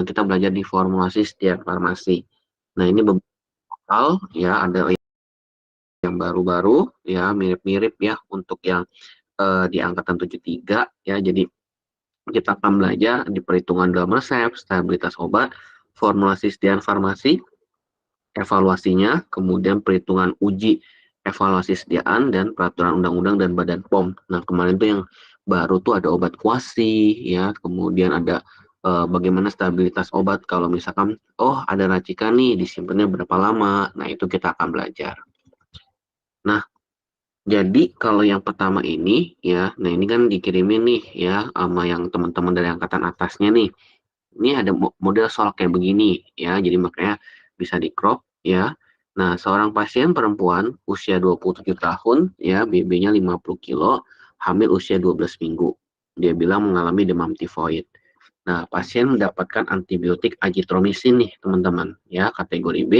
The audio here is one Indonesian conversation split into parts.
kita belajar di formulasi setiap farmasi. Nah, ini beberapa hal ya, ada yang baru-baru ya, mirip-mirip ya untuk yang di angkatan 73 ya. Jadi kita akan belajar di perhitungan dalam resep, stabilitas obat, formulasi sediaan farmasi, evaluasinya, kemudian perhitungan uji evaluasi sediaan, dan peraturan undang-undang dan badan POM. Nah, kemarin tuh yang baru tuh ada obat kuasi, ya, kemudian ada bagaimana stabilitas obat kalau misalkan, oh ada racikan nih, disimpannya berapa lama. Nah, itu kita akan belajar. Nah, jadi kalau yang pertama ini, ya, nah ini kan dikirimin nih, ya, sama yang teman-teman dari angkatan atasnya nih. Ini ada model soal kayak begini ya, jadi makanya bisa di crop ya. Nah, seorang pasien perempuan usia 27 tahun ya, BB-nya 50 kilo, hamil usia 12 minggu. Dia bilang mengalami demam tifoid. Nah, pasien mendapatkan antibiotik azitromisin nih, teman-teman, ya, kategori B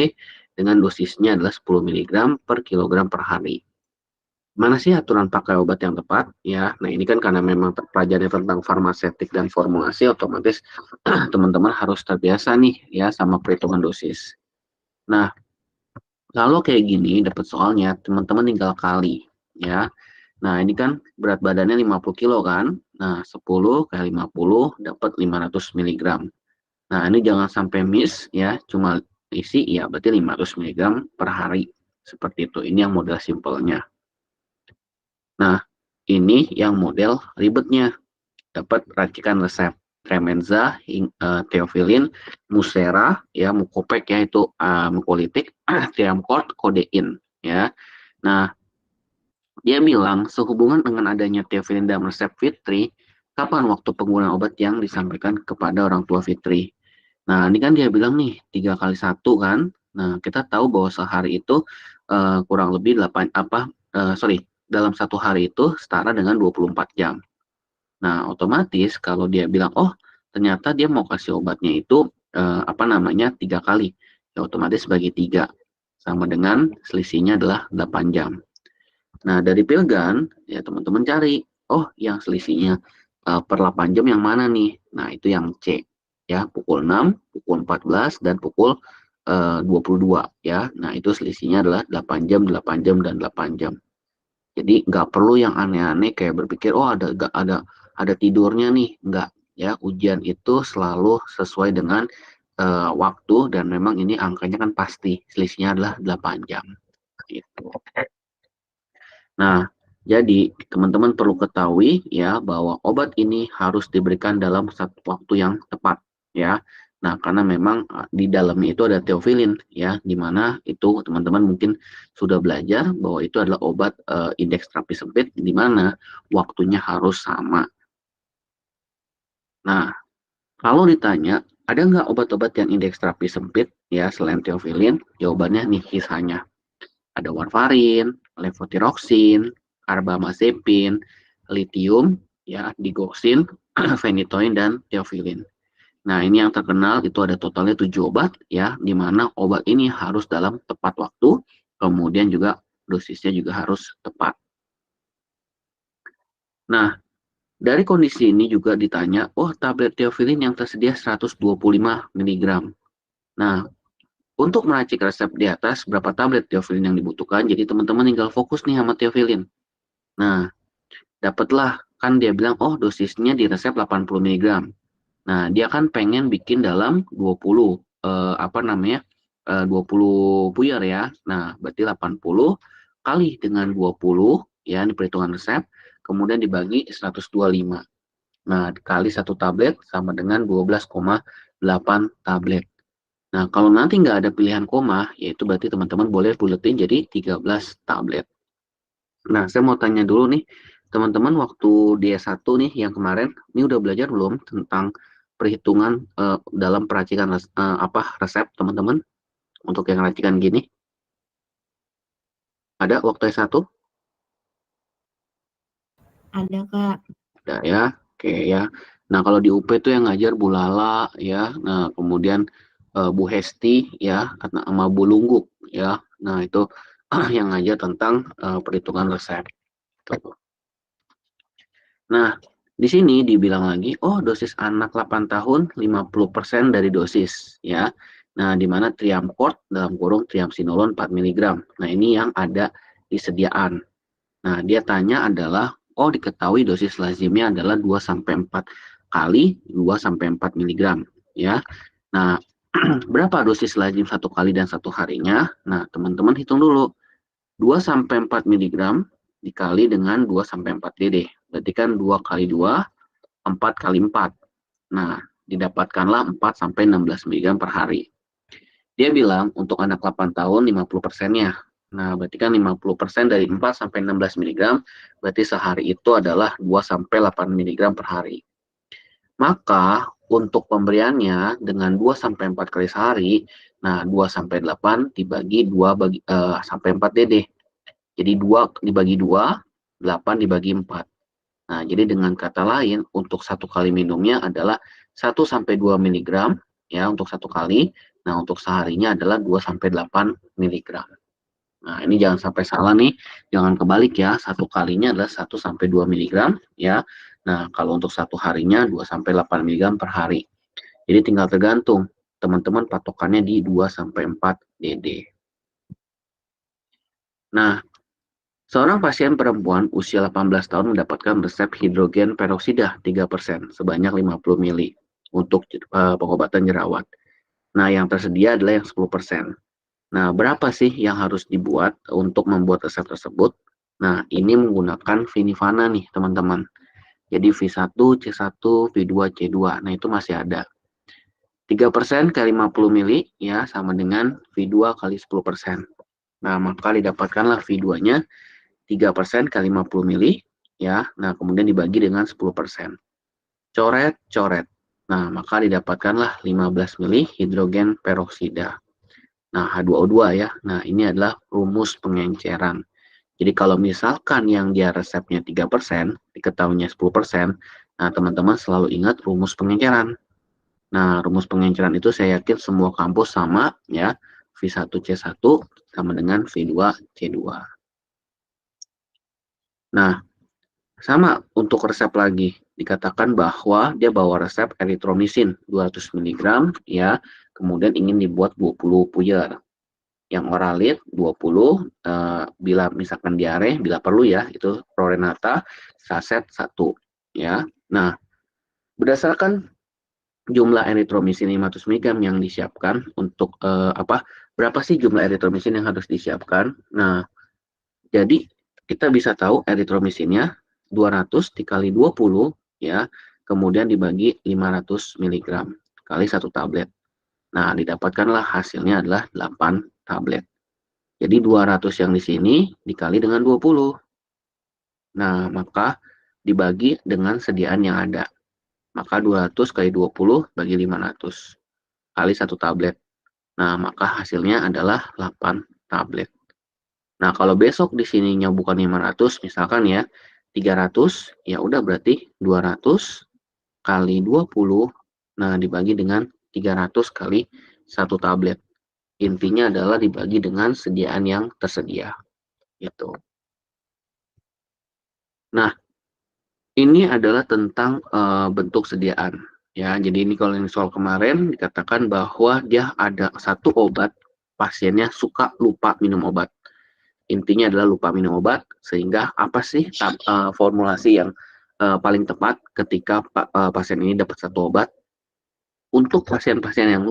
dengan dosisnya adalah 10 mg per kilogram per hari. Mana sih aturan pakai obat yang tepat? Ya, nah ini kan karena memang pelajarannya tentang farmasetik dan formulasi, otomatis teman-teman harus terbiasa nih ya sama perhitungan dosis. Nah, kalau kayak gini dapat soalnya, teman-teman tinggal kali ya. Nah, ini kan berat badannya 50 kilo kan. Nah, 10 kali 50 dapat 500 mg. Nah, ini jangan sampai miss ya, cuma isi ya berarti 500 mg per hari. Seperti itu. Ini yang model simpelnya. Nah, ini yang model ribetnya. Dapat racikan resep Tremenza, Theophylline, Musera, ya, Mukopek ya itu mukolitik, Triamcort, Codein ya. Nah, dia bilang sehubungan dengan adanya Theophylline dalam resep Fitri, kapan waktu penggunaan obat yang disampaikan kepada orang tua Fitri? Nah, ini kan dia bilang nih 3 kali 1 kan. Nah, kita tahu bahwa sehari itu kurang lebih 8 sorry, dalam satu hari itu setara dengan 24 jam. Nah, otomatis kalau dia bilang, oh ternyata dia mau kasih obatnya itu apa namanya 3 kali, ya otomatis bagi 3 sama dengan selisihnya adalah 8 jam. Nah, dari Pilgan ya teman-teman cari, oh yang selisihnya per 8 jam yang mana nih? Nah, itu yang C ya, pukul 6, pukul 14 dan pukul 22 ya. Nah, itu selisihnya adalah 8 jam, 8 jam dan 8 jam. Jadi nggak perlu yang aneh-aneh kayak berpikir, oh ada tidurnya nih, nggak ya. Ujian itu selalu sesuai dengan waktu dan memang ini angkanya kan pasti selisihnya adalah 8 jam. Gitu. Nah, jadi teman-teman perlu ketahui ya bahwa obat ini harus diberikan dalam satu waktu yang tepat ya. Nah, karena memang di dalamnya itu ada teofilin ya, di mana itu teman-teman mungkin sudah belajar bahwa itu adalah obat indeks terapi sempit di mana waktunya harus sama. Nah, kalau ditanya ada nggak obat-obat yang indeks terapi sempit ya selain teofilin? Jawabannya nih kisahnya. Ada warfarin, levotiroxin, carbamazepin, lithium, ya, digoxin, phenytoin, dan theophylline. Nah, ini yang terkenal itu ada totalnya 7 obat, ya, di mana obat ini harus dalam tepat waktu, kemudian juga dosisnya juga harus tepat. Nah, dari kondisi ini juga ditanya, oh tablet theophylline yang tersedia 125 mg. Nah, untuk meracik resep di atas berapa tablet theophylline yang dibutuhkan, jadi teman-teman tinggal fokus nih sama theophylline. Nah, dapatlah kan dia bilang, oh dosisnya di resep 80 mg. Nah, dia kan pengen bikin dalam 20 apa namanya? 20 puyer ya. Nah, berarti 80 kali dengan 20 ya, ini perhitungan resep, kemudian dibagi 125. Nah, kali satu tablet sama dengan 12,8 tablet. Nah, kalau nanti nggak ada pilihan koma, yaitu berarti teman-teman boleh buletin jadi 13 tablet. Nah, saya mau tanya dulu nih, teman-teman waktu di S1 nih yang kemarin, ini udah belajar belum tentang perhitungan dalam peracikan resep teman-teman untuk yang racikan gini? Ada waktu S1? Ada, Kak. Ada ya, oke ya. Nah, kalau di UP tuh yang ngajar Bu Lala ya, nah kemudian Bu Hesti ya, sama Bu Lungguk ya. Nah, itu yang ngajar tentang perhitungan resep. Nah, Di sini dibilang lagi, oh dosis anak 8 tahun 50% dari dosis ya. Nah, di mana Triamcort dalam kurung triamcinolone 4 mg. Nah, ini yang ada di sediaan. Nah, dia tanya adalah, oh diketahui dosis lazimnya adalah 2 sampai 4 kali 2 sampai 4 mg ya. Nah, berapa dosis lazim satu kali dan satu harinya? Nah, teman-teman hitung dulu. 2 sampai 4 mg dikali dengan 2 sampai 4 DD. Berarti kan 2 kali 2, 4 kali 4. Nah, didapatkanlah 4 sampai 16 mg per hari. Dia bilang untuk anak 8 tahun 50%-nya. Nah, berarti kan 50% dari 4 sampai 16 mg, berarti sehari itu adalah 2 sampai 8 mg per hari. Maka untuk pemberiannya dengan 2 sampai 4 kali sehari, nah 2 sampai 8 dibagi 2 sampai 4 DD. Jadi 2 dibagi 2, 8 dibagi 4. Nah, jadi dengan kata lain, untuk satu kali minumnya adalah 1 sampai 2 mg ya untuk satu kali. Nah, untuk seharinya adalah 2 sampai 8 mg. Nah, ini jangan sampai salah nih, jangan kebalik ya. Satu kalinya adalah 1 sampai 2 mg ya. Nah, kalau untuk satu harinya 2 sampai 8 mg per hari. Jadi tinggal tergantung teman-teman patokannya di 2 sampai 4 DD. Nah, seorang pasien perempuan usia 18 tahun mendapatkan resep hidrogen peroksida 3% sebanyak 50 mili untuk pengobatan jerawat. Nah, yang tersedia adalah yang 10%. Nah, berapa sih yang harus dibuat untuk membuat resep tersebut? Nah, ini menggunakan Vinivana nih, teman-teman. Jadi V1, C1, V2, C2. Nah, itu masih ada. 3% kali 50 mili ya sama dengan V2 kali 10%. Nah, maka didapatkanlah V2-nya 3% kali 50 mili ya. Nah, kemudian dibagi dengan 10%. Coret, coret. Nah, maka didapatkanlah 15 mili hidrogen peroksida. Nah, H2O2 ya. Nah, ini adalah rumus pengenceran. Jadi kalau misalkan yang dia resepnya 3%, diketahuinya 10%, nah teman-teman selalu ingat rumus pengenceran. Nah, rumus pengenceran itu saya yakin semua kampus sama ya. V1C1 sama dengan V2C2. Nah, sama untuk resep lagi. Dikatakan bahwa dia bawa resep eritromisin 200 mg ya, kemudian ingin dibuat 20 puyer. Yang oralit 20, bila misalkan diare, bila perlu ya, itu Prorenata saset 1 ya. Nah, berdasarkan jumlah eritromisin 500 mg yang disiapkan untuk berapa sih jumlah eritromisin yang harus disiapkan? Nah, jadi kita bisa tahu eritromisinnya 200 dikali 20 ya, kemudian dibagi 500 mg kali satu tablet. Nah, didapatkanlah hasilnya adalah 8 tablet. Jadi 200 yang di sini dikali dengan 20. Nah, maka dibagi dengan sediaan yang ada. Maka 200 kali 20 bagi 500 kali satu tablet. Nah, maka hasilnya adalah 8 tablet. Nah, kalau besok di sininya bukan 500, misalkan ya 300, ya udah berarti 200 kali 20, nah dibagi dengan 300 kali satu tablet. Intinya adalah dibagi dengan sediaan yang tersedia. Gitu. Nah, ini adalah tentang bentuk sediaan. Ya, jadi ini kalau ini soal kemarin dikatakan bahwa dia ada satu obat, pasiennya suka lupa minum obat. Intinya adalah lupa minum obat, sehingga apa sih formulasi yang paling tepat ketika pasien ini dapat satu obat? Untuk pasien-pasien yang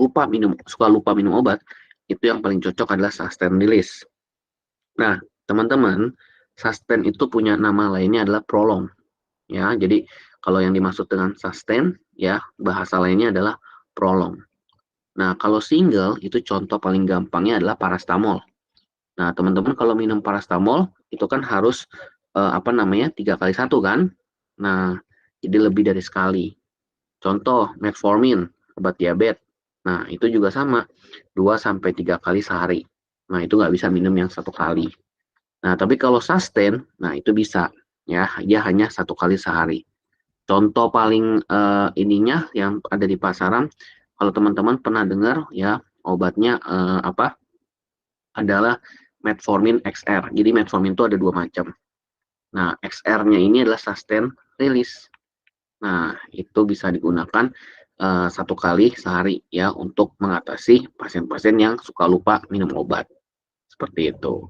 suka lupa minum obat, itu yang paling cocok adalah sustain release. Nah, teman-teman, sustain itu punya nama lainnya adalah prolong. Ya, jadi kalau yang dimaksud dengan sustain, ya bahasa lainnya adalah prolong. Nah, kalau single itu contoh paling gampangnya adalah parastamol. Nah, teman-teman kalau minum parastamol itu kan harus 3 kali 1 kan? Nah, jadi lebih dari sekali. Contoh metformin, obat diabetes. Nah, itu juga sama, 2 sampai 3 kali sehari. Nah, itu nggak bisa minum yang satu kali. Nah, tapi kalau sustain, nah itu bisa ya, dia hanya 1 kali sehari. Contoh paling ininya yang ada di pasaran, kalau teman-teman pernah dengar ya, obatnya adalah metformin XR. Jadi metformin itu ada 2 macam. Nah, XR-nya ini adalah sustain release. Nah, itu bisa digunakan 1 kali sehari ya untuk mengatasi pasien-pasien yang suka lupa minum obat, seperti itu.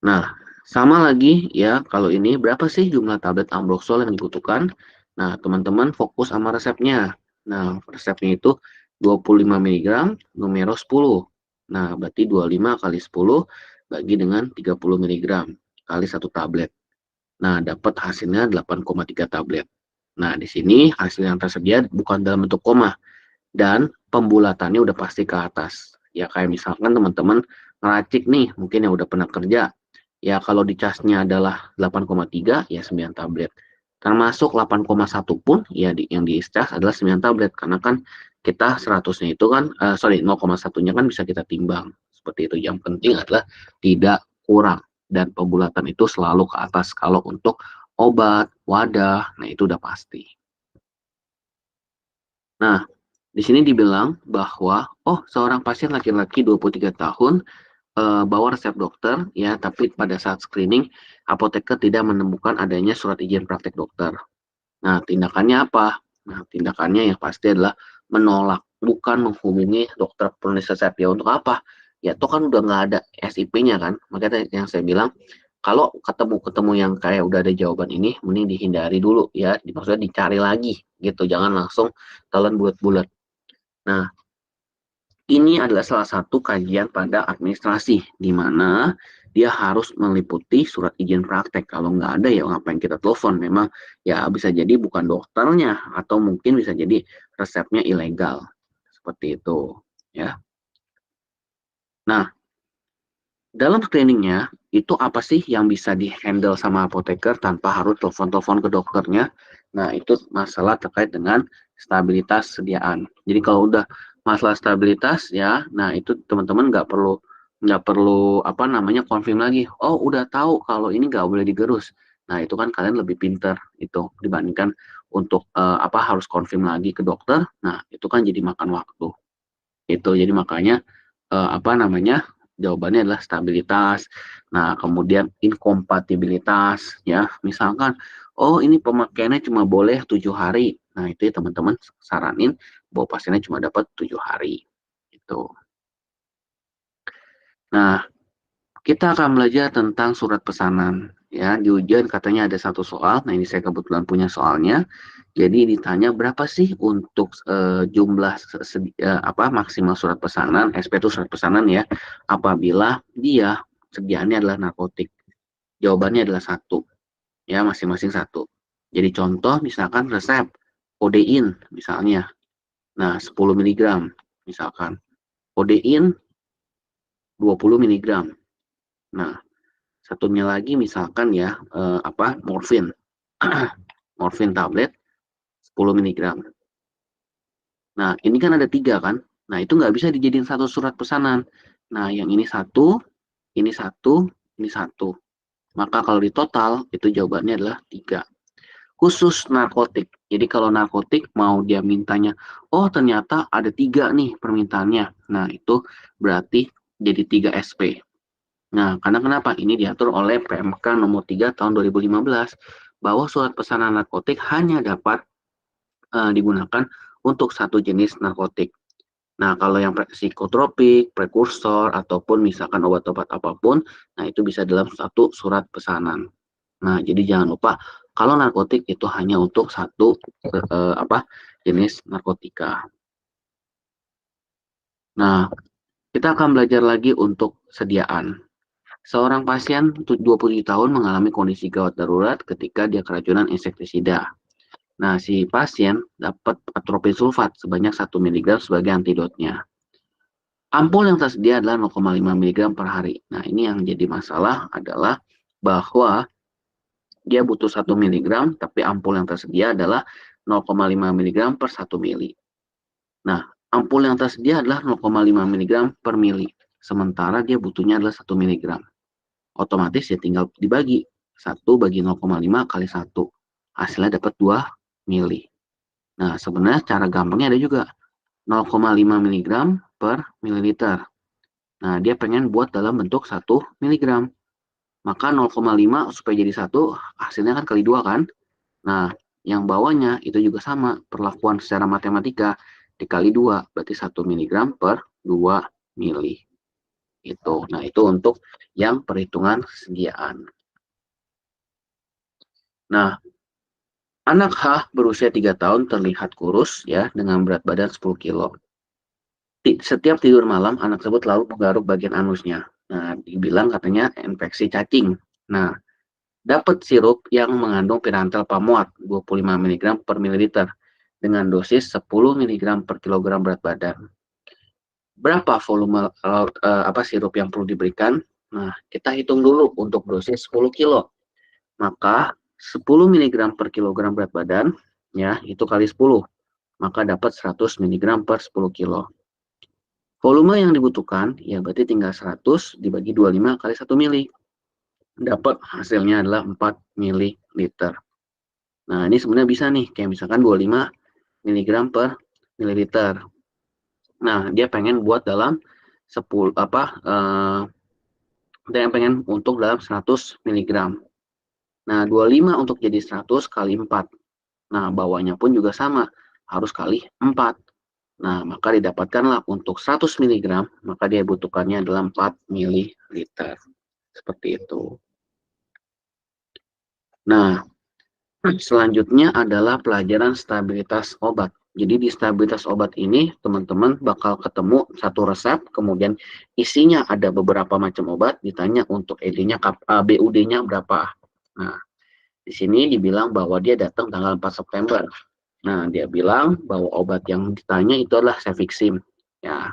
Nah, sama lagi ya, kalau ini berapa sih jumlah tablet Ambroxol yang dibutuhkan? Nah, teman-teman fokus sama resepnya. Nah, resepnya itu 25 miligram numero 10. Nah, berarti 25 kali 10 bagi dengan 30 miligram kali satu tablet. Nah, dapat hasilnya 8,3 tablet. Nah, di sini hasil yang tersedia bukan dalam bentuk koma dan pembulatannya udah pasti ke atas. Ya kayak misalkan teman-teman ngeracik nih, mungkin yang udah pernah kerja. Ya kalau dicasnya adalah 8,3 ya 9 tablet. Termasuk 8,1 pun ya yang dicas adalah 9 tablet karena kan kita 100-nya itu kan 0,1-nya kan bisa kita timbang. Seperti itu. Yang penting adalah tidak kurang dan pembulatan itu selalu ke atas kalau untuk obat, wadah, nah itu udah pasti. Nah, di sini dibilang bahwa, oh seorang pasien laki-laki 23 tahun bawa resep dokter ya, tapi pada saat screening apoteker tidak menemukan adanya surat izin praktek dokter. Nah, tindakannya apa? Nah, tindakannya yang pasti adalah menolak, bukan menghubungi dokter penulis resep. Ya untuk apa? Ya itu kan udah nggak ada SIP-nya kan. Makanya yang saya bilang, kalau ketemu-ketemu yang kayak udah ada jawaban ini, mending dihindari dulu ya. Maksudnya dicari lagi gitu, jangan langsung telan bulat-bulat. Nah, ini adalah salah satu kajian pada administrasi, di mana dia harus meliputi surat izin praktek. Kalau nggak ada ya ngapain kita telepon. Memang ya bisa jadi bukan dokternya atau mungkin bisa jadi resepnya ilegal. Seperti itu. Ya. Nah, dalam screeningnya itu apa sih yang bisa dihandle sama apoteker tanpa harus telepon-telepon ke dokternya? Nah, itu masalah terkait dengan stabilitas sediaan. Jadi kalau udah masalah stabilitas ya, nah itu teman-teman nggak perlu apa namanya confirm lagi. Oh, udah tahu kalau ini nggak boleh digerus. Nah, itu kan kalian lebih pinter itu dibandingkan untuk apa harus confirm lagi ke dokter. Nah, itu kan jadi makan waktu. Itu jadi makanya apa namanya jawabannya adalah stabilitas. Nah, kemudian inkompatibilitas ya. Misalkan oh ini pemakaiannya cuma boleh 7 hari. Nah, itu ya teman-teman saranin bahwa pasiennya cuma dapat 7 hari. Itu. Nah, kita akan belajar tentang surat pesanan. Ya, di ujian katanya ada satu soal. Nah, ini saya kebetulan punya soalnya. Jadi ditanya berapa sih untuk jumlah apa maksimal surat pesanan, SP itu surat pesanan ya, apabila dia sediaannya adalah narkotik. Jawabannya adalah satu, ya masing-masing satu. Jadi contoh misalkan resep kodein misalnya, nah 10 miligram misalkan, kodein 20 miligram. Nah satunya lagi misalkan ya apa morfin, morfin tablet 10 miligram. Nah, ini kan ada 3 kan. Nah, itu nggak bisa dijadiin satu surat pesanan. Nah, yang ini satu, ini satu, ini satu. Maka kalau di total, itu jawabannya adalah 3. Khusus narkotik. Jadi kalau narkotik mau dia mintanya, oh ternyata ada 3 nih permintaannya. Nah, itu berarti jadi 3 SP. Nah, karena kenapa? Ini diatur oleh PMK nomor 3 tahun 2015 bahwa surat pesanan narkotik hanya dapat digunakan untuk satu jenis narkotik. Nah, kalau yang psikotropik, prekursor, ataupun misalkan obat-obat apapun, nah itu bisa dalam satu surat pesanan. Nah, jadi jangan lupa kalau narkotik itu hanya untuk satu apa jenis narkotika. Nah, kita akan belajar lagi untuk sediaan. Seorang pasien 27 tahun mengalami kondisi gawat darurat ketika dia keracunan insektisida. Nah, si pasien dapat atropin sulfat sebanyak 1 miligram sebagai antidotnya. Ampul yang tersedia adalah 0,5 miligram per hari. Nah, ini yang jadi masalah adalah bahwa dia butuh 1 miligram, tapi ampul yang tersedia adalah 0,5 miligram per 1 mili. Nah, ampul yang tersedia adalah 0,5 miligram per mili. Sementara dia butuhnya adalah 1 miligram. Otomatis ya tinggal dibagi. 1 bagi 0,5 kali 1. Hasilnya dapat 2 mili. Nah, sebenarnya cara gampangnya ada juga. 0,5 miligram per mililiter. Nah, dia pengen buat dalam bentuk 1 miligram. Maka 0,5 supaya jadi 1, hasilnya kan kali 2 kan? Nah, yang bawahnya itu juga sama, perlakuan secara matematika dikali 2, berarti 1 miligram per 2 mili. Itu. Nah, itu untuk yang perhitungan kesediaan. Nah, anak H berusia 3 tahun terlihat kurus ya dengan berat badan 10 kilo. Setiap tidur malam, anak tersebut lalu menggaruk bagian anusnya. Nah, dibilang katanya infeksi cacing. Nah, dapat sirup yang mengandung pirantel pamuat 25 mg per mililiter dengan dosis 10 mg per kilogram berat badan. Berapa volume sirup yang perlu diberikan? Nah, kita hitung dulu untuk dosis 10 kilo. Maka 10 mg per kilogram berat badan, ya, itu kali 10. Maka dapat 100 mg per 10 kilo. Volume yang dibutuhkan, ya berarti tinggal 100 dibagi 25 kali 1 mili. Dapat hasilnya adalah 4 mililiter. Nah, ini sebenarnya bisa nih, kayak misalkan 25 mg per mililiter. Nah, dia pengen buat dalam 10 dia pengen untuk dalam 100 mg. Nah, 25 untuk jadi 100 kali 4. Nah, bawahnya pun juga sama, harus kali 4. Nah, maka didapatkanlah untuk 100 mg, maka dia butuhkannya adalah 4 mililiter. Seperti itu. Nah, selanjutnya adalah pelajaran stabilitas obat. Jadi di stabilitas obat ini teman-teman bakal ketemu satu resep, kemudian isinya ada beberapa macam obat, ditanya untuk BUD-nya berapa. Nah, di sini dibilang bahwa dia datang tanggal 4 September. Nah, dia bilang bahwa obat yang ditanya itu adalah Cefixim. Ya,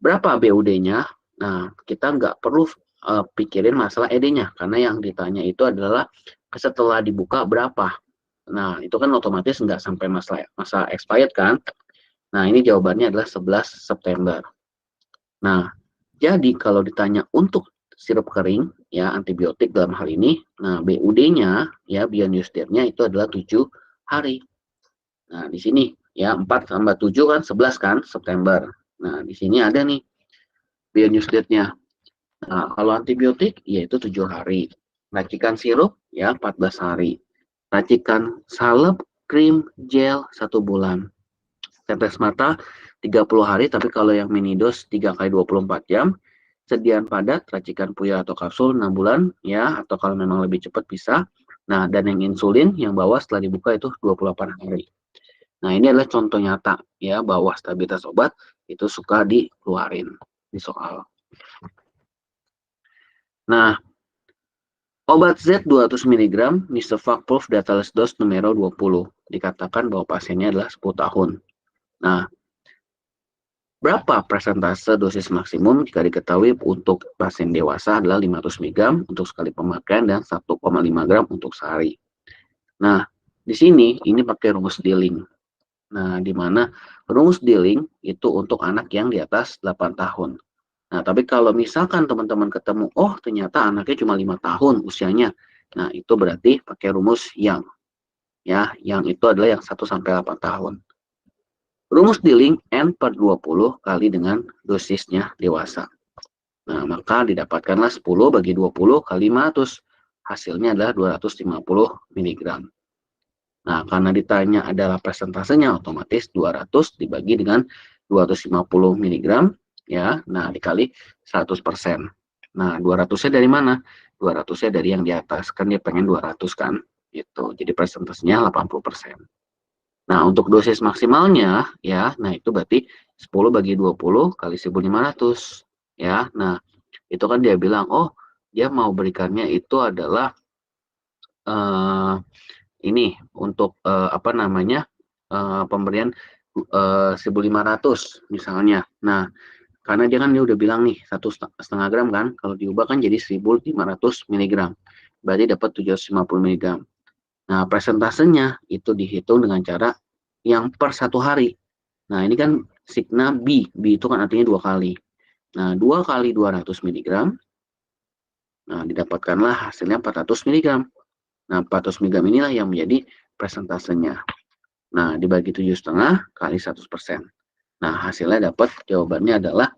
berapa BUD-nya? Nah, kita nggak perlu pikirin masalah ED-nya, karena yang ditanya itu adalah setelah dibuka berapa. Nah, itu kan otomatis nggak sampai masa expired kan. Nah, ini jawabannya adalah 11 September. Nah, jadi kalau ditanya untuk sirup kering, ya antibiotik dalam hal ini, nah BUD-nya, ya bionews-nya itu adalah 7 hari. Nah, di sini ya 4 tambah 7 kan 11 kan September. Nah, di sini ada nih bionews-nya. Nah, kalau antibiotik yaitu 7 hari. Racikan sirup ya 14 hari. Racikan salep, krim, gel 1 bulan. Tetes mata 30 hari, tapi kalau yang mini dose 3 kali 24 jam. Sediaan padat, racikan puyuh atau kapsul 6 bulan, ya, atau kalau memang lebih cepat bisa. Nah, dan yang insulin, yang bawah setelah dibuka itu 28 hari. Nah, ini adalah contoh nyata, ya, bahwa stabilitas obat itu suka dikeluarin di soal. Nah, obat Z 200 mg, Nistovac Proof Dateless Dose numero 20. Dikatakan bahwa pasiennya adalah 10 tahun. Nah, berapa persentase dosis maksimum jika diketahui untuk pasien dewasa adalah 500 mg untuk sekali pemakaian dan 1,5 gram untuk sehari. Nah, di sini ini pakai rumus Dilling. Nah, di mana rumus Dilling itu untuk anak yang di atas 8 tahun. Nah, tapi kalau misalkan teman-teman ketemu, oh ternyata anaknya cuma 5 tahun usianya. Nah, itu berarti pakai rumus yang. Ya, yang itu adalah yang 1 sampai 8 tahun. Rumus Dilling N per 20 kali dengan dosisnya dewasa. Nah, maka didapatkanlah 10 bagi 20 kali 500. Hasilnya adalah 250 mg. Nah, karena ditanya adalah persentasenya, otomatis 200 dibagi dengan 250 mg, ya. Nah, dikali 100%. Nah, 200-nya dari mana? 200-nya dari yang di atas. Kan dia pengen 200 kan? Gitu. Jadi persentasenya 80%. Nah, untuk dosis maksimalnya, ya, nah itu berarti 10 bagi 20 kali 1.500. Ya, nah, itu kan dia bilang, oh, dia mau berikannya itu adalah ini untuk pemberian 1.500 misalnya. Nah, karena dia kan dia udah bilang nih 1,5 gram kan, kalau diubah kan jadi 1.500 mg. Berarti dapat 750 mg. Nah, presentasenya itu dihitung dengan cara yang per 1 hari. Nah, ini kan sigma B. B itu kan artinya 2 kali. Nah, 2 kali 200 mg. Nah, didapatkanlah hasilnya 400 mg. Nah, 400 mg inilah yang menjadi presentasenya. Nah, dibagi 7,5 kali 100%. Nah, hasilnya dapat jawabannya adalah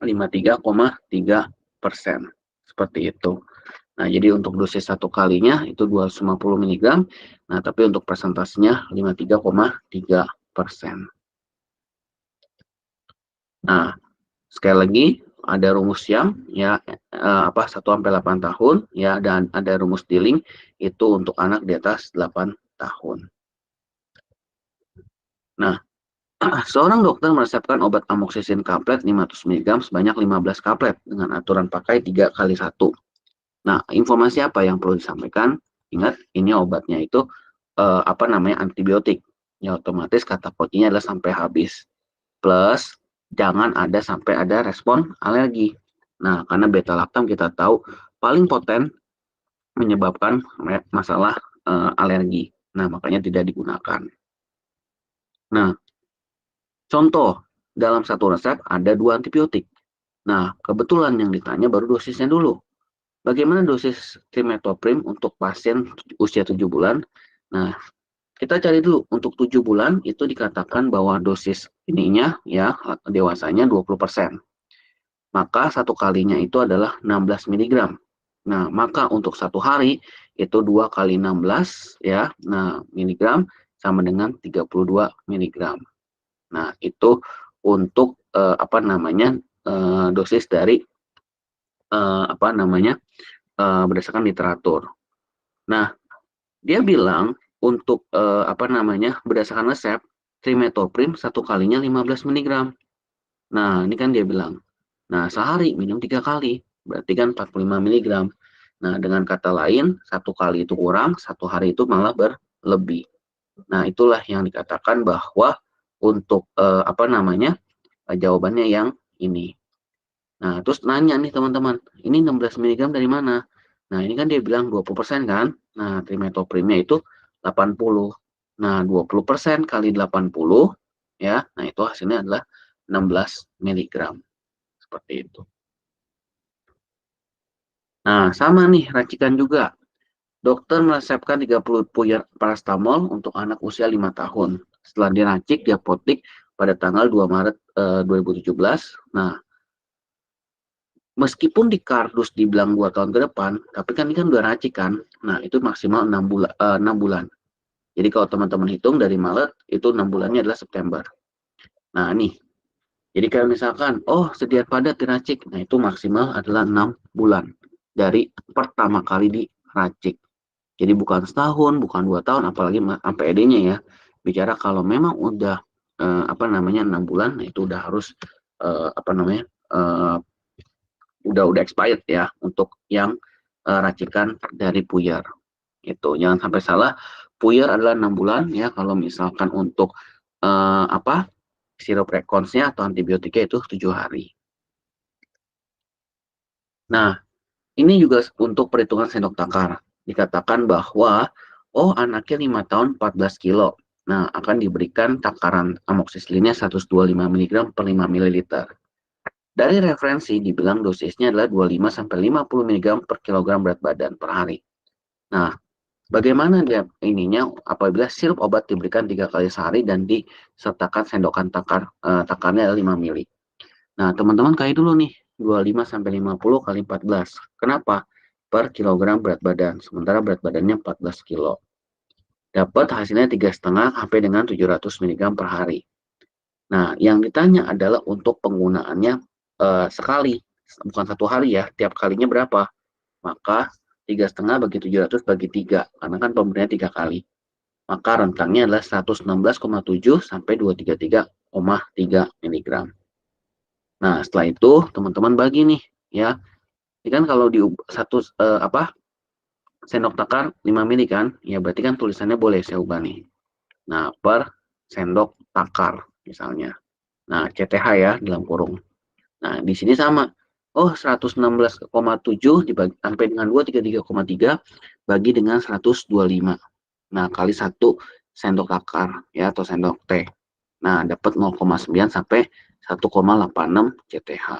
53,3%. Seperti itu. Nah, jadi untuk dosis satu kalinya itu 250 mg. Nah, tapi untuk persentasenya 53,3%. Nah, sekali lagi ada rumus yang ya 1 sampai 8 tahun ya, dan ada rumus dealing itu untuk anak di atas 8 tahun. Nah, seorang dokter meresepkan obat amoksisilin kaplet 500 mg sebanyak 15 kaplet dengan aturan pakai 3 kali 1. Nah, informasi apa yang perlu disampaikan? Ingat, ini obatnya itu antibiotik. Ya, otomatis kata kuncinya adalah sampai habis. Plus, jangan ada sampai ada respon alergi. Nah, karena beta lactam kita tahu paling poten menyebabkan masalah alergi. Nah, makanya tidak digunakan. Nah, contoh, dalam satu resep ada 2 antibiotik. Nah, kebetulan yang ditanya baru dosisnya dulu. Bagaimana dosis trimethoprim untuk pasien usia 7 bulan? Nah, kita cari dulu untuk 7 bulan itu dikatakan bahwa dosis ininya ya dewasanya 20%. Maka satu kalinya itu adalah 16 mg. Nah, maka untuk satu hari itu 2 kali 16 ya. Nah, miligram sama dengan 32 mg. Nah, itu untuk dosis dari berdasarkan literatur. Nah, dia bilang untuk berdasarkan resep trimethoprim satu kalinya 15 mg. Nah, ini kan dia bilang. Nah, sehari minum 3 kali, berarti kan 45 mg. Nah, dengan kata lain, satu kali itu kurang, satu hari itu malah berlebih. Nah, itulah yang dikatakan bahwa untuk jawabannya yang ini. Nah, terus nanya nih teman-teman, ini 16 mg dari mana? Nah, ini kan dia bilang 20% kan? Nah, trimethoprimnya itu 80. Nah, 20% kali 80 ya. Nah, itu hasilnya adalah 16 mg. Seperti itu. Nah, sama nih racikan juga. Dokter meresepkan 30 puyer parastamol untuk anak usia 5 tahun. Setelah diracik di apotek pada tanggal 2 Maret 2017. Nah, meskipun di kardus dibilang 2 tahun ke depan, tapi kan ini kan udah racik kan. Nah, itu maksimal 6 bulan. Jadi kalau teman-teman hitung dari Maret, itu 6 bulannya adalah September. Nah, nih. Jadi kayak misalkan, oh sediaan padat diracik. Nah, itu maksimal adalah 6 bulan. Dari pertama kali diracik. Jadi bukan setahun, bukan 2 tahun, apalagi sampai ED-nya ya. Bicara kalau memang udah 6 bulan, nah itu udah harus udah expired ya untuk yang racikan dari puyer. Itu jangan sampai salah, puyer adalah 6 bulan ya kalau misalkan untuk sirup rekonsnya atau antibiotiknya itu 7 hari. Nah, ini juga untuk perhitungan sendok takar. Dikatakan bahwa, oh anaknya 5 tahun 14 kilo. Nah, akan diberikan takaran amoksisilin 125 mg per 5 ml. Dari referensi dibilang dosisnya adalah 25-50 mg per kilogram berat badan per hari. Nah, bagaimana dia ininya apabila sirup obat diberikan 3 kali sehari dan disertakan sendokan takarnya adalah 5 ml. Nah, teman-teman kayak dulu nih, 25-50 kali 14. Kenapa? Per kilogram berat badan. Sementara berat badannya 14 kilo. Dapat hasilnya 3,5 sampai dengan 700 mg per hari. Nah, yang ditanya adalah untuk penggunaannya sekali, bukan satu hari ya. Tiap kalinya berapa? Maka 3,5 bagi 700 bagi 3, karena kan pemberiannya 3 kali. Maka rentangnya adalah 116,7 sampai 233,3 mg. Nah, setelah itu teman-teman bagi nih ya. Ini kan kalau di sendok takar 5 mili kan, ya berarti kan tulisannya boleh saya ubah nih. Nah, per sendok takar misalnya. Nah, CTH ya dalam kurung. Nah, di sini sama. Oh, 116,7 dibagi sampai dengan 233,3 bagi dengan 125. Nah, kali 1 sendok takar ya atau sendok teh. Nah, dapat 0,9 sampai 1,86 CTH.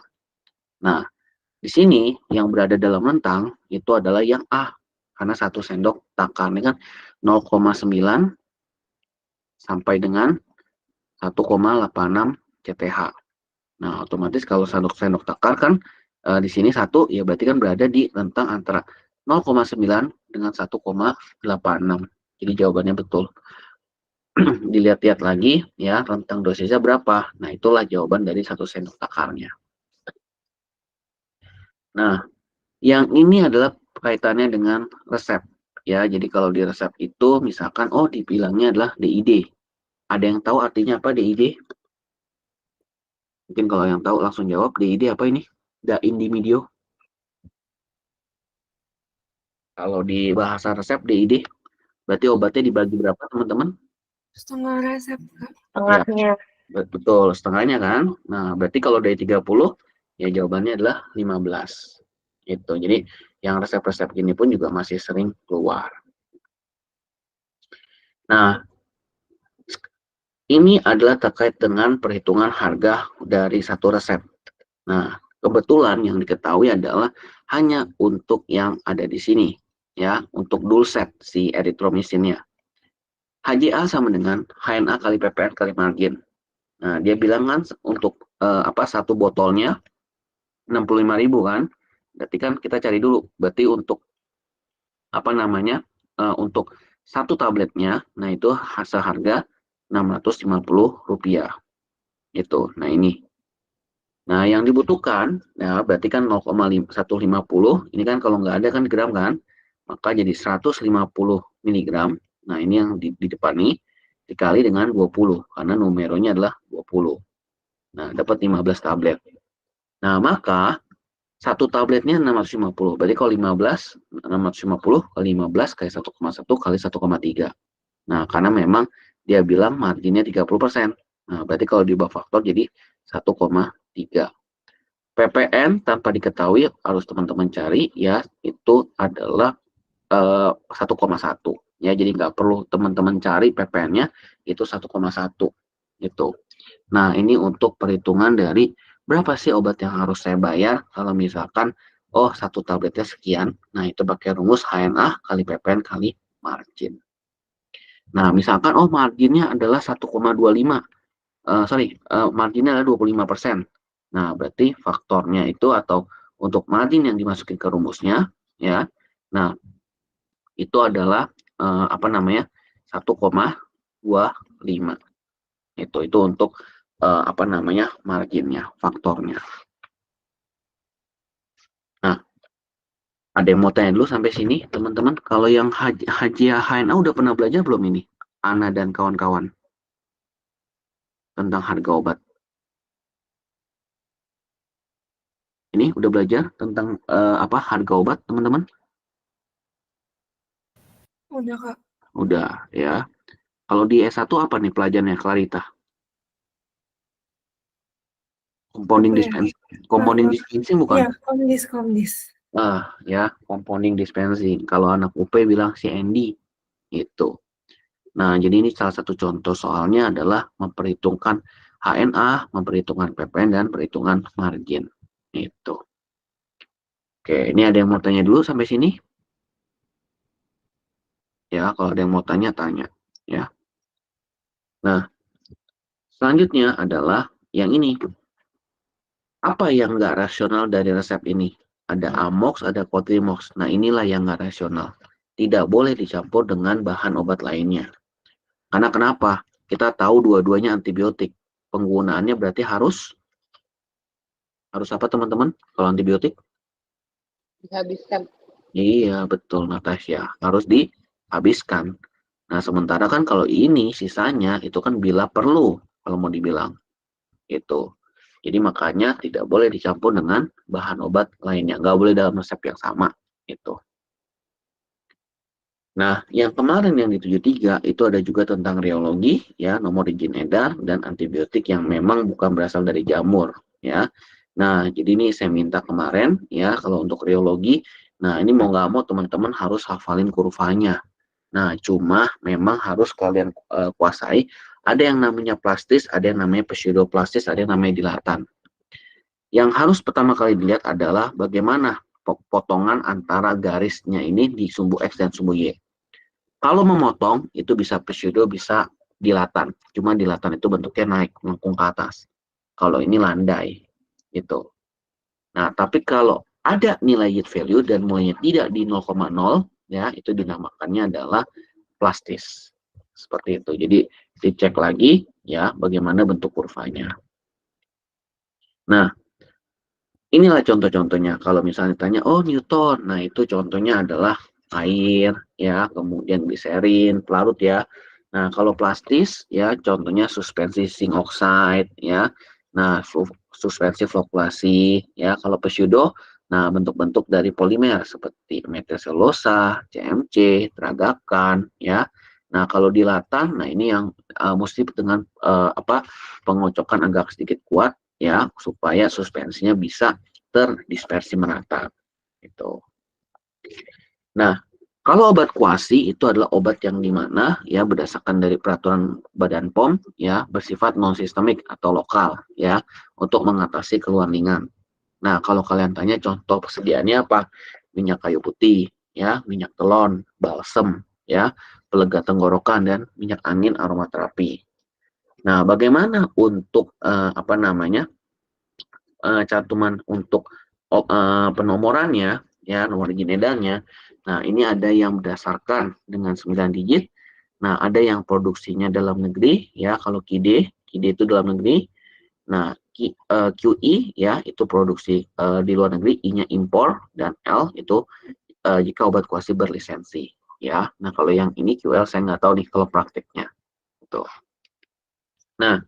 Nah, di sini yang berada dalam rentang itu adalah yang A, karena 1 sendok takar ini kan 0,9 sampai dengan 1,86 CTH. Nah, otomatis kalau sendok takar kan di sini 1 ya berarti kan berada di rentang antara 0,9 dengan 1,86. Jadi jawabannya betul. Dilihat-lihat lagi ya, rentang dosisnya berapa. Nah, itulah jawaban dari 1 sendok takarnya. Nah, yang ini adalah kaitannya dengan resep. Ya, jadi kalau di resep itu misalkan, oh dibilangnya adalah DID. Ada yang tahu artinya apa DID? Mungkin kalau yang tahu langsung jawab, DID apa ini? Da Indimedio. Kalau di bahasa resep DID, berarti obatnya dibagi berapa teman-teman? Setengah resep, Kak. Ya, Setengahnya. betul, setengahnya kan. Nah, berarti kalau dari 30, ya jawabannya adalah 15. Gitu. Jadi, yang resep-resep gini pun juga masih sering keluar. Nah, ini adalah terkait dengan perhitungan harga dari satu resep. Nah, kebetulan yang diketahui adalah hanya untuk yang ada di sini, ya, untuk dulset si eritromisinnya. HJA sama dengan HNA kali ppn kali margin. Nah, dia bilang kan untuk satu botolnya 65.000 kan. Berarti kan kita cari dulu. Berarti untuk untuk satu tabletnya, nah itu seharga Rp650. Itu. Nah, ini. Nah, yang dibutuhkan, ya berarti kan 0,150, ini kan kalau nggak ada kan gram kan, maka jadi 150 miligram. Nah, ini yang di depan nih, dikali dengan 20, karena numeronya adalah 20. Nah, dapat 15 tablet. Nah, maka satu tabletnya 650. Berarti kalau 15, 650 kali 15 kali 1,1 kali 1,3. Nah, karena memang dia bilang marginnya 30%. Nah, berarti kalau diubah faktor jadi 1,3. PPN tanpa diketahui harus teman-teman cari ya, itu adalah 1,1 ya, jadi nggak perlu teman-teman cari PPN-nya itu 1,1 gitu. Nah, ini untuk perhitungan dari berapa sih obat yang harus saya bayar kalau misalkan oh satu tabletnya sekian. Nah, itu pakai rumus HNA kali PPN kali margin. Nah, misalkan oh marginnya adalah 1,25, marginnya adalah 25%. Nah, berarti faktornya itu atau untuk margin yang dimasukin ke rumusnya ya. Nah, itu adalah 1,25. Itu untuk marginnya, faktornya. Nah, ada yang mau tanya dulu sampai sini, teman-teman? Kalau yang HNA udah pernah belajar belum ini? Ana dan kawan-kawan tentang harga obat. Ini udah belajar tentang harga obat, teman-teman? Udah, Kak. Udah, ya. Kalau di S1 apa nih pelajarannya, Clarita? Compounding Apa ya? dispensing bukan? Iya, komdis. Ya, compounding dispensing. Kalau anak UP bilang CND, itu. Nah, jadi ini salah satu contoh soalnya adalah memperhitungkan HNA, memperhitungkan PPN, dan perhitungan margin. Itu. Oke, ini ada yang mau tanya dulu sampai sini? Ya, kalau ada yang mau tanya, tanya. Ya. Nah, selanjutnya adalah yang ini. Apa yang nggak rasional dari resep ini? Ada Amox, ada Cotrimox. Nah, inilah yang nggak rasional. Tidak boleh dicampur dengan bahan obat lainnya. Karena kenapa? Kita tahu dua-duanya antibiotik. Penggunaannya berarti harus apa teman-teman? Kalau antibiotik? Dihabiskan. Iya, betul Natasha. Harus dihabiskan. Nah, sementara kan kalau ini sisanya itu kan bila perlu kalau mau dibilang. Itu. Jadi makanya tidak boleh dicampur dengan bahan obat lainnya. Nggak boleh dalam resep yang sama. Itu. Nah, yang kemarin yang di 73 itu ada juga tentang reologi, ya, nomor izin edar, dan antibiotik yang memang bukan berasal dari jamur, ya. Nah, jadi ini saya minta kemarin, ya, kalau untuk reologi, nah ini mau nggak mau teman-teman harus hafalin kurvanya. Nah, cuma memang harus kalian kuasai, ada yang namanya plastis, ada yang namanya pseudoplastis, ada yang namanya dilatan. Yang harus pertama kali dilihat adalah bagaimana potongan antara garisnya ini di sumbu X dan sumbu Y. Kalau memotong, itu bisa pseudo, bisa dilatan. Cuma dilatan itu bentuknya naik, melengkung ke atas. Kalau ini landai. Gitu. Nah, tapi kalau ada nilai yield value dan mulainya tidak di 0,0, ya, itu dinamakannya adalah plastis. Seperti itu. Jadi dicek lagi ya bagaimana bentuk kurvanya. Nah, inilah contoh-contohnya. Kalau misalnya ditanya, oh Newton, nah itu contohnya adalah air, ya, kemudian gliserin, pelarut ya. Nah, kalau plastis, ya, contohnya suspensi zinc oxide, ya. Nah, suspensi flockulasi, ya. Kalau pseudo, nah bentuk-bentuk dari polimer seperti metaselosa, CMC, teragakan, ya. Nah, kalau dilatan, nah ini yang mesti dengan pengocokan agak sedikit kuat, ya, supaya suspensinya bisa terdispersi merata. Gitu. Nah, kalau obat kuasi itu adalah obat yang dimana ya berdasarkan dari peraturan Badan POM ya bersifat non sistemik atau lokal ya untuk mengatasi keluhan ringan. Nah, kalau kalian tanya contoh persediaannya apa? Minyak kayu putih, ya, minyak telon, balsem, ya, pelega tenggorokan dan minyak angin aromaterapi. Nah, bagaimana untuk cantuman untuk penomorannya, ya, nomor izin edarnya. Nah, ini ada yang berdasarkan dengan 9 digit. Nah, ada yang produksinya dalam negeri, ya, kalau KID itu dalam negeri. Nah, QI, ya, itu produksi di luar negeri, I-nya impor, dan L itu jika obat kuasi berlisensi, ya. Nah, kalau yang ini QL saya nggak tahu nih kalau prakteknya. Gitu. Nah,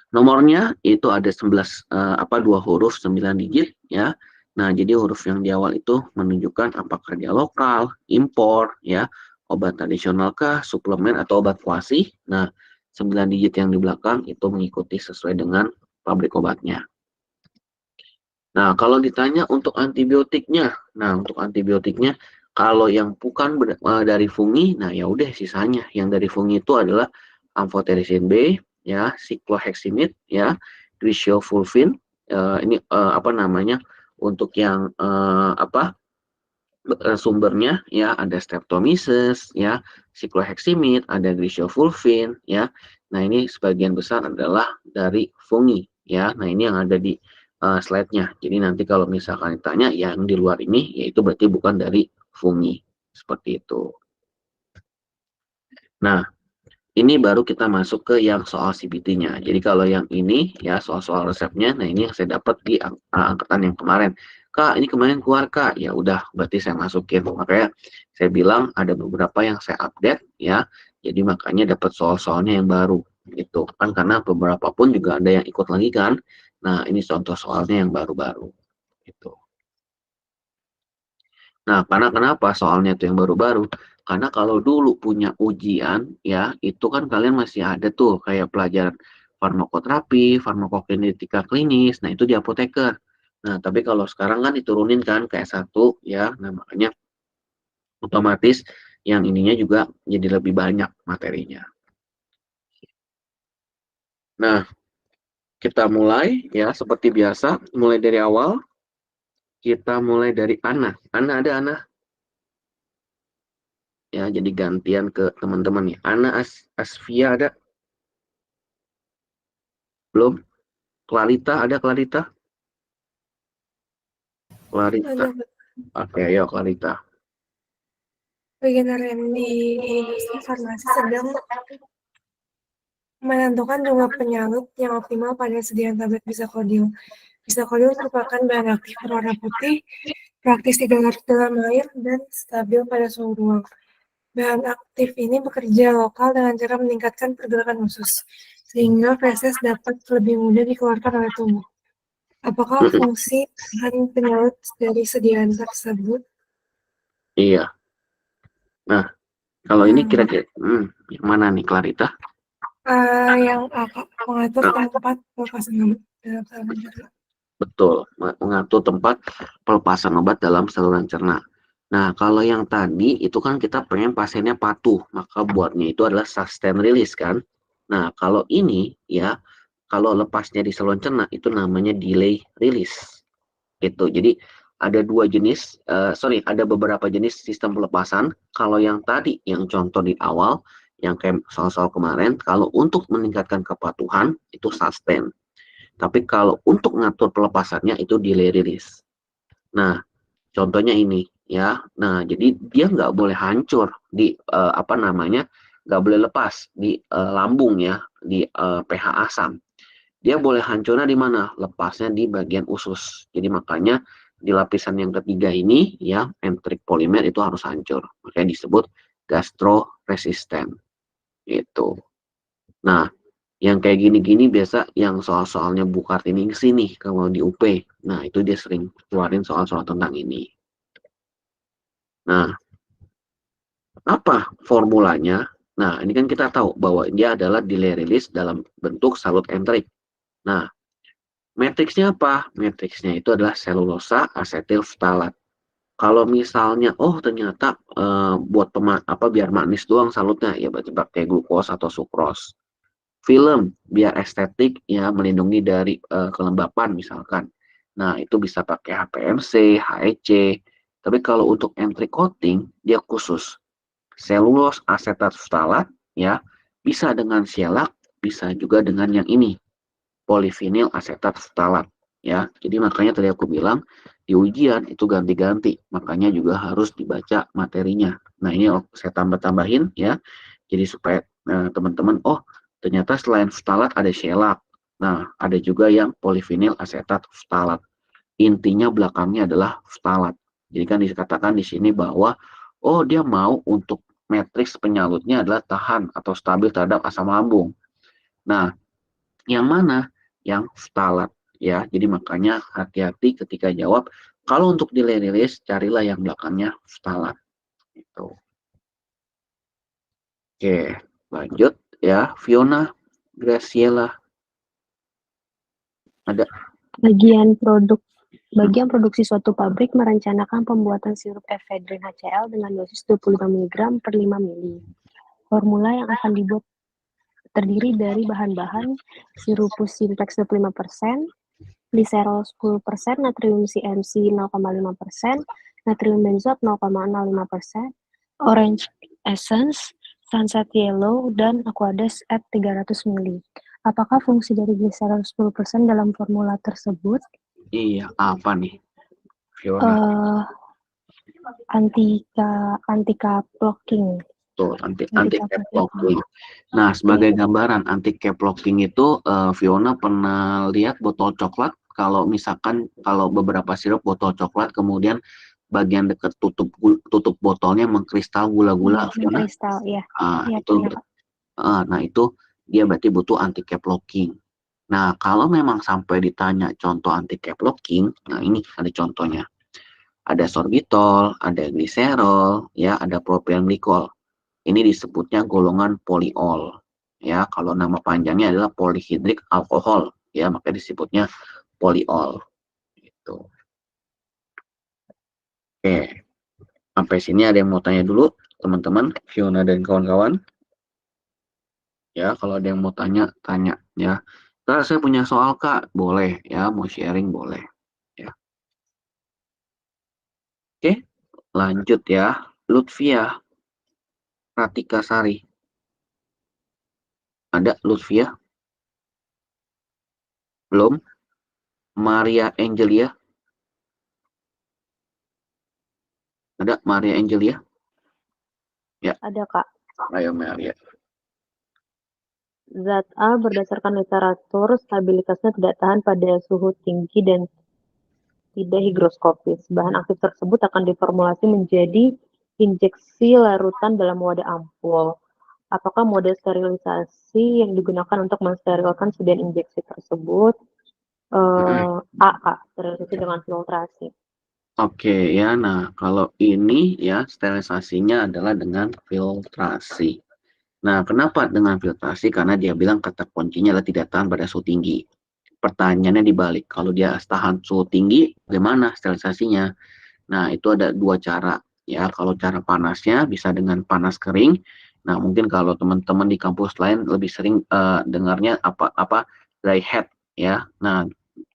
nomornya itu ada 2 huruf 9 digit ya. Nah, jadi huruf yang di awal itu menunjukkan apakah dia lokal, impor ya, obat tradisional kah, suplemen atau obat kuasi. Nah, 9 digit yang di belakang itu mengikuti sesuai dengan pabrik obatnya. Nah, kalau ditanya untuk antibiotiknya, kalau yang bukan dari fungi, nah ya udah sisanya. Yang dari fungi itu adalah amphotericin B, ya, cycloheximide, ya, griseofulvin, untuk yang sumbernya ya ada streptomyces, ya, cycloheximide, ada griseofulvin, ya. Nah, ini sebagian besar adalah dari fungi, ya. Nah, ini yang ada di slide-nya. Jadi nanti kalau misalkan ditanya yang di luar ini, yaitu berarti bukan dari fungi. Seperti itu. Nah, ini baru kita masuk ke yang soal CBT-nya. Jadi kalau yang ini ya soal-soal resepnya, nah ini yang saya dapat di angkatan yang kemarin. Kak, ini kemarin keluar Kak. Ya udah, berarti saya masukin. Makanya saya bilang ada beberapa yang saya update ya. Jadi makanya dapat soal-soalnya yang baru gitu. Kan karena beberapa pun juga ada yang ikut lagi kan. Nah, ini contoh soalnya yang baru-baru gitu. Nah, karena kenapa soalnya itu yang baru-baru? Karena kalau dulu punya ujian, ya, itu kan kalian masih ada tuh kayak pelajaran farmakoterapi, farmakokinetika klinis, nah itu di apoteker. Nah, tapi kalau sekarang kan diturunin kan ke S1, ya, nah makanya otomatis yang ininya juga jadi lebih banyak materinya. Nah, kita mulai, ya, seperti biasa, mulai dari awal, kita mulai dari Ana. Ana ada Ana? Ya, jadi gantian ke teman-teman nih. Ana Asfia ada? Belum? Clarita ada Clarita? Clarita. Ada Oke, ayo Clarita. bagian R&D di industri farmasi sedang menentukan jumlah penyalut yang optimal pada sediaan tablet Bisakodil. Bisakodil merupakan bahan aktif berwarna putih, praktis didengar dalam air, dan stabil pada suhu ruang. Bahan aktif ini bekerja lokal dengan cara meningkatkan pergerakan usus, sehingga feses dapat lebih mudah dikeluarkan oleh tubuh. Apakah fungsi bahan penyalut dari sediaan tersebut? Iya. Nah, kalau ini kira-kira yang mana nih Clarita? Yang mengatur tempat pelepasan obat dalam saluran cerna. Betul, mengatur tempat pelepasan obat dalam saluran cerna. Nah, kalau yang tadi itu kan kita pengen pasiennya patuh, maka buatnya itu adalah sustain release kan. Nah, kalau ini ya, kalau lepasnya di saluran cerna itu namanya delay release. Gitu. Jadi ada ada beberapa jenis sistem pelepasan. Kalau yang tadi, yang contoh di awal, yang kayak soal-soal kemarin, kalau untuk meningkatkan kepatuhan itu sustain. Tapi kalau untuk ngatur pelepasannya itu delay release. Nah, Contohnya ini ya. Nah, jadi dia nggak boleh hancur di nggak boleh lepas di lambung ya, di pH asam. Dia boleh hancurnya di mana? Lepasnya di bagian usus. Jadi makanya di lapisan yang ketiga ini ya, entrik polimer itu harus hancur. Makanya disebut gastro-resistant. Itu. Nah, yang kayak gini-gini biasa yang soal-soalnya Bu Kartini sini kalau di UP. Nah, itu dia sering keluarin soal-soal tentang ini. Nah, apa formulanya? Nah, ini kan kita tahu bahwa dia adalah delay release dalam bentuk salut entrik. Nah, matriksnya apa? Matriksnya itu adalah selulosa asetil ftalat. Kalau misalnya, oh ternyata buat biar manis doang salutnya, ya berarti pakai glukos atau sukros. Film biar estetik ya melindungi dari kelembapan misalkan. Nah, itu bisa pakai HPMC, HEC. Tapi kalau untuk entry coating dia khusus selulose asetat ftalat ya, bisa dengan shellac, bisa juga dengan yang ini polivinil asetat ftalat ya. Jadi makanya tadi aku bilang di ujian itu ganti-ganti, makanya juga harus dibaca materinya. Nah, ini saya tambah-tambahin ya. Jadi supaya teman-teman ternyata selain ftalat ada shellac. Nah, ada juga yang polivinil asetat ftalat. Intinya belakangnya adalah ftalat. Jadi kan dikatakan di sini bahwa dia mau untuk matriks penyalutnya adalah tahan atau stabil terhadap asam lambung. Nah, yang mana? Yang ftalat ya. Jadi makanya hati-hati ketika jawab. Kalau untuk delay release carilah yang belakangnya ftalat. Itu. Oke, lanjut ya. Fiona, Graciela, ada. Bagian produksi suatu pabrik merencanakan pembuatan sirup efedrin HCl dengan dosis 25 mg per 5 ml. Formula yang akan dibuat terdiri dari bahan-bahan sirupus simplex 25%, gliserol 10%, natrium CMC 0,5%, natrium benzoat 0,05%, orange essence, sunset yellow, dan aqueous at 300 ml. Apakah fungsi dari gliserol 10% dalam formula tersebut? Iya, apa nih, Fiona? Anti-cap locking. Tuh, anti-cap locking. Nah, sebagai gambaran anti-cap locking itu Fiona pernah lihat botol coklat kalau misalkan kalau beberapa sirup botol coklat kemudian bagian dekat tutup botolnya mengkristal gula-gula, Fiona? Mengkristal, ya. Nah, itu dia berarti butuh anti-cap locking. Nah, kalau memang sampai ditanya contoh anti-cap locking, nah ini ada contohnya. Ada sorbitol, ada gliserol, ya, ada propylenglikol. Ini disebutnya golongan poliol. Ya, kalau nama panjangnya adalah polyhydric alkohol, ya, maka disebutnya poliol. Gitu. Oke. Sampai sini ada yang mau tanya dulu, teman-teman, Fiona dan kawan-kawan? Ya, kalau ada yang mau tanya, tanya ya. Kak, saya punya soal, Kak. Boleh ya, mau sharing boleh. Ya. Oke, lanjut ya. Lutfia Pratika Sari. Ada Lutfia? Belum? Maria Angelia? Ada Maria Angelia? Ya. Ada, Kak. Ayo, Maria. Zat A berdasarkan literatur stabilitasnya tidak tahan pada suhu tinggi dan tidak higroskopis. Bahan aktif tersebut akan diformulasi menjadi injeksi larutan dalam wadah ampul. Apakah mode sterilisasi yang digunakan untuk mensterilkan sedia injeksi tersebut? A, sterilisasi dengan filtrasi. Oke ya, nah kalau ini ya sterilisasinya adalah dengan filtrasi. Nah, kenapa dengan filtrasi? Karena dia bilang kata kuncinya adalah tidak tahan pada suhu tinggi. Pertanyaannya dibalik, kalau dia tahan suhu tinggi, bagaimana sterilisasinya? Nah, itu ada dua cara ya. Kalau cara panasnya bisa dengan panas kering. Nah, mungkin kalau teman-teman di kampus lain lebih sering dengarnya dry heat ya. Nah,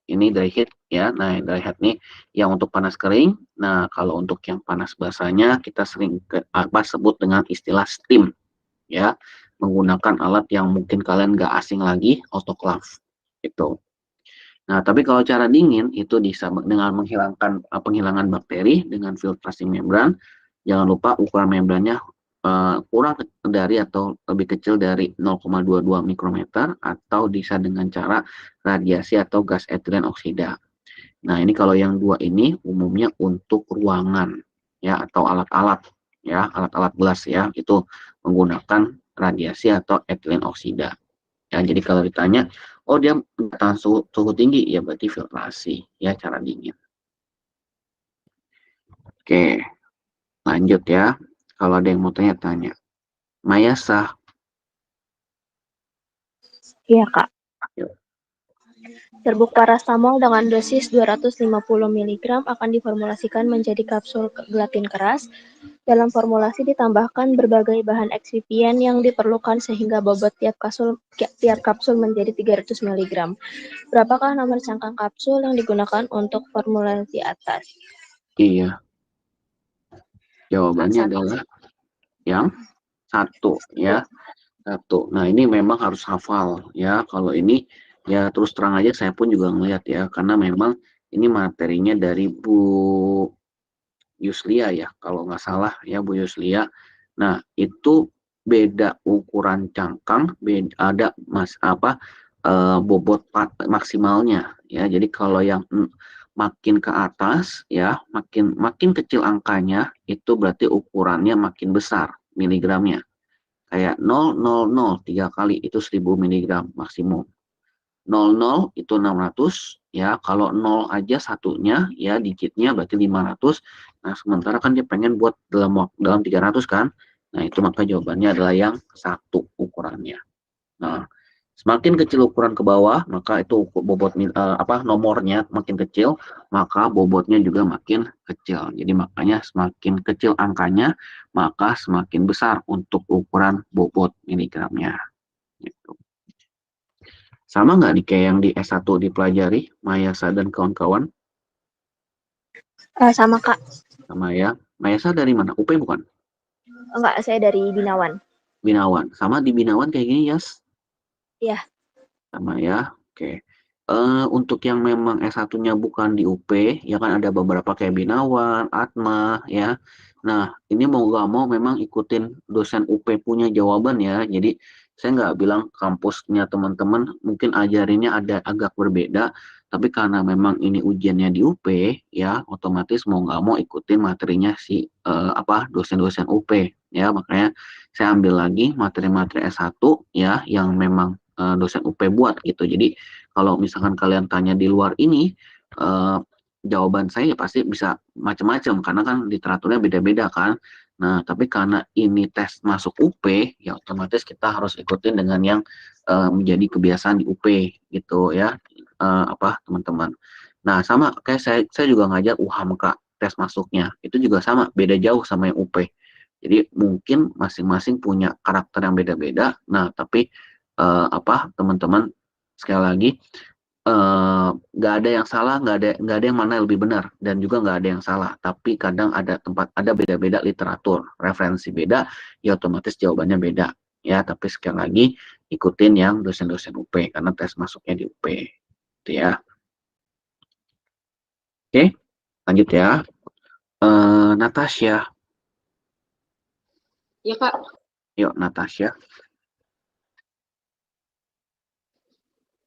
ini dry heat ya. Nah, dry heat nih yang untuk panas kering. Nah, kalau untuk yang panas basahnya kita sering sebut dengan istilah steam ya. Menggunakan alat yang mungkin kalian nggak asing lagi, autoclave. Itu. Nah, tapi kalau cara dingin itu bisa dengan menghilangkan penghilangan bakteri dengan filtrasi membran. Jangan lupa ukuran membrannya kurang dari atau lebih kecil dari 0,22 mikrometer atau bisa dengan cara radiasi atau gas etilen oksida. Nah, ini kalau yang dua ini umumnya untuk ruangan ya atau alat-alat ya, alat-alat gelas ya, itu menggunakan radiasi atau etilen oksida. Ya, jadi kalau ditanya, oh dia tahan suhu tinggi, ya berarti filtrasi, ya cara dingin. Oke, lanjut ya. Kalau ada yang mau tanya-tanya. Mayasa, Iya, Kak. yuk. Serbuk parastamol dengan dosis 250 mg akan diformulasikan menjadi kapsul gelatin keras. Dalam formulasi ditambahkan berbagai bahan eksipien yang diperlukan sehingga bobot tiap kapsul menjadi 300 mg. Berapakah nomor cangkang kapsul yang digunakan untuk formulasi atas? Iya, jawabannya Satu. adalah yang satu ya. Satu. Nah, ini memang harus hafal ya. Kalau ini ya terus terang aja saya pun juga ngelihat ya, karena memang ini materinya dari Bu Yuslia ya, kalau nggak salah ya Bu Yuslia. Nah, itu beda ukuran cangkang, beda ada bobot maksimalnya ya. Jadi kalau yang makin ke atas ya, makin makin kecil angkanya, itu berarti ukurannya makin besar miligramnya. Kayak 0,00 3 kali itu 1000 miligram maksimum. 00 itu 600 ya, kalau 0 aja satunya ya digitnya berarti 500. Nah, sementara kan dia pengen buat dalam 300 kan. Nah, itu maka jawabannya adalah yang satu ukurannya. Nah, semakin kecil ukuran ke bawah, maka itu bobot nomornya makin kecil, maka bobotnya juga makin kecil. Jadi makanya semakin kecil angkanya, maka semakin besar untuk ukuran bobot miligramnya. Gitu. Sama nggak nih kayak yang di S1 dipelajari, Mayasa dan kawan-kawan? Sama, Kak. Sama ya. Mayasa dari mana? UP bukan? Enggak, saya dari Binawan. Binawan. Sama di Binawan kayak gini, Yas? Iya. Sama ya. Oke. Untuk yang memang S1-nya bukan di UP, ya kan ada beberapa kayak Binawan, Atma, ya. Nah, ini mau nggak mau memang ikutin dosen UP punya jawaban ya. Jadi, saya nggak bilang kampusnya teman-teman mungkin ajarinnya ada agak berbeda, tapi karena memang ini ujiannya di UP, ya otomatis mau nggak mau ikutin materinya si dosen-dosen UP, ya. Makanya saya ambil lagi materi-materi S1 ya yang memang dosen UP buat gitu. Jadi kalau misalkan kalian tanya di luar ini, jawaban saya pasti bisa macam-macam karena kan literaturnya beda-beda kan. Nah, tapi karena ini tes masuk UP, ya otomatis kita harus ikutin dengan yang menjadi kebiasaan di UP gitu ya, teman-teman. Nah, sama kayak saya juga ngajar UHAMKA tes masuknya, itu juga sama, beda jauh sama yang UP. Jadi mungkin masing-masing punya karakter yang beda-beda. Nah, tapi teman-teman sekali lagi nggak ada yang salah, nggak ada yang mana yang lebih benar, dan juga nggak ada yang salah. Tapi kadang ada beda-beda literatur, referensi beda, ya otomatis jawabannya beda. Ya, tapi sekali lagi ikutin yang dosen-dosen UP karena tes masuknya di UP. Itu ya. Oke, lanjut ya. Natasha, Ya, Kak. yuk Natasha.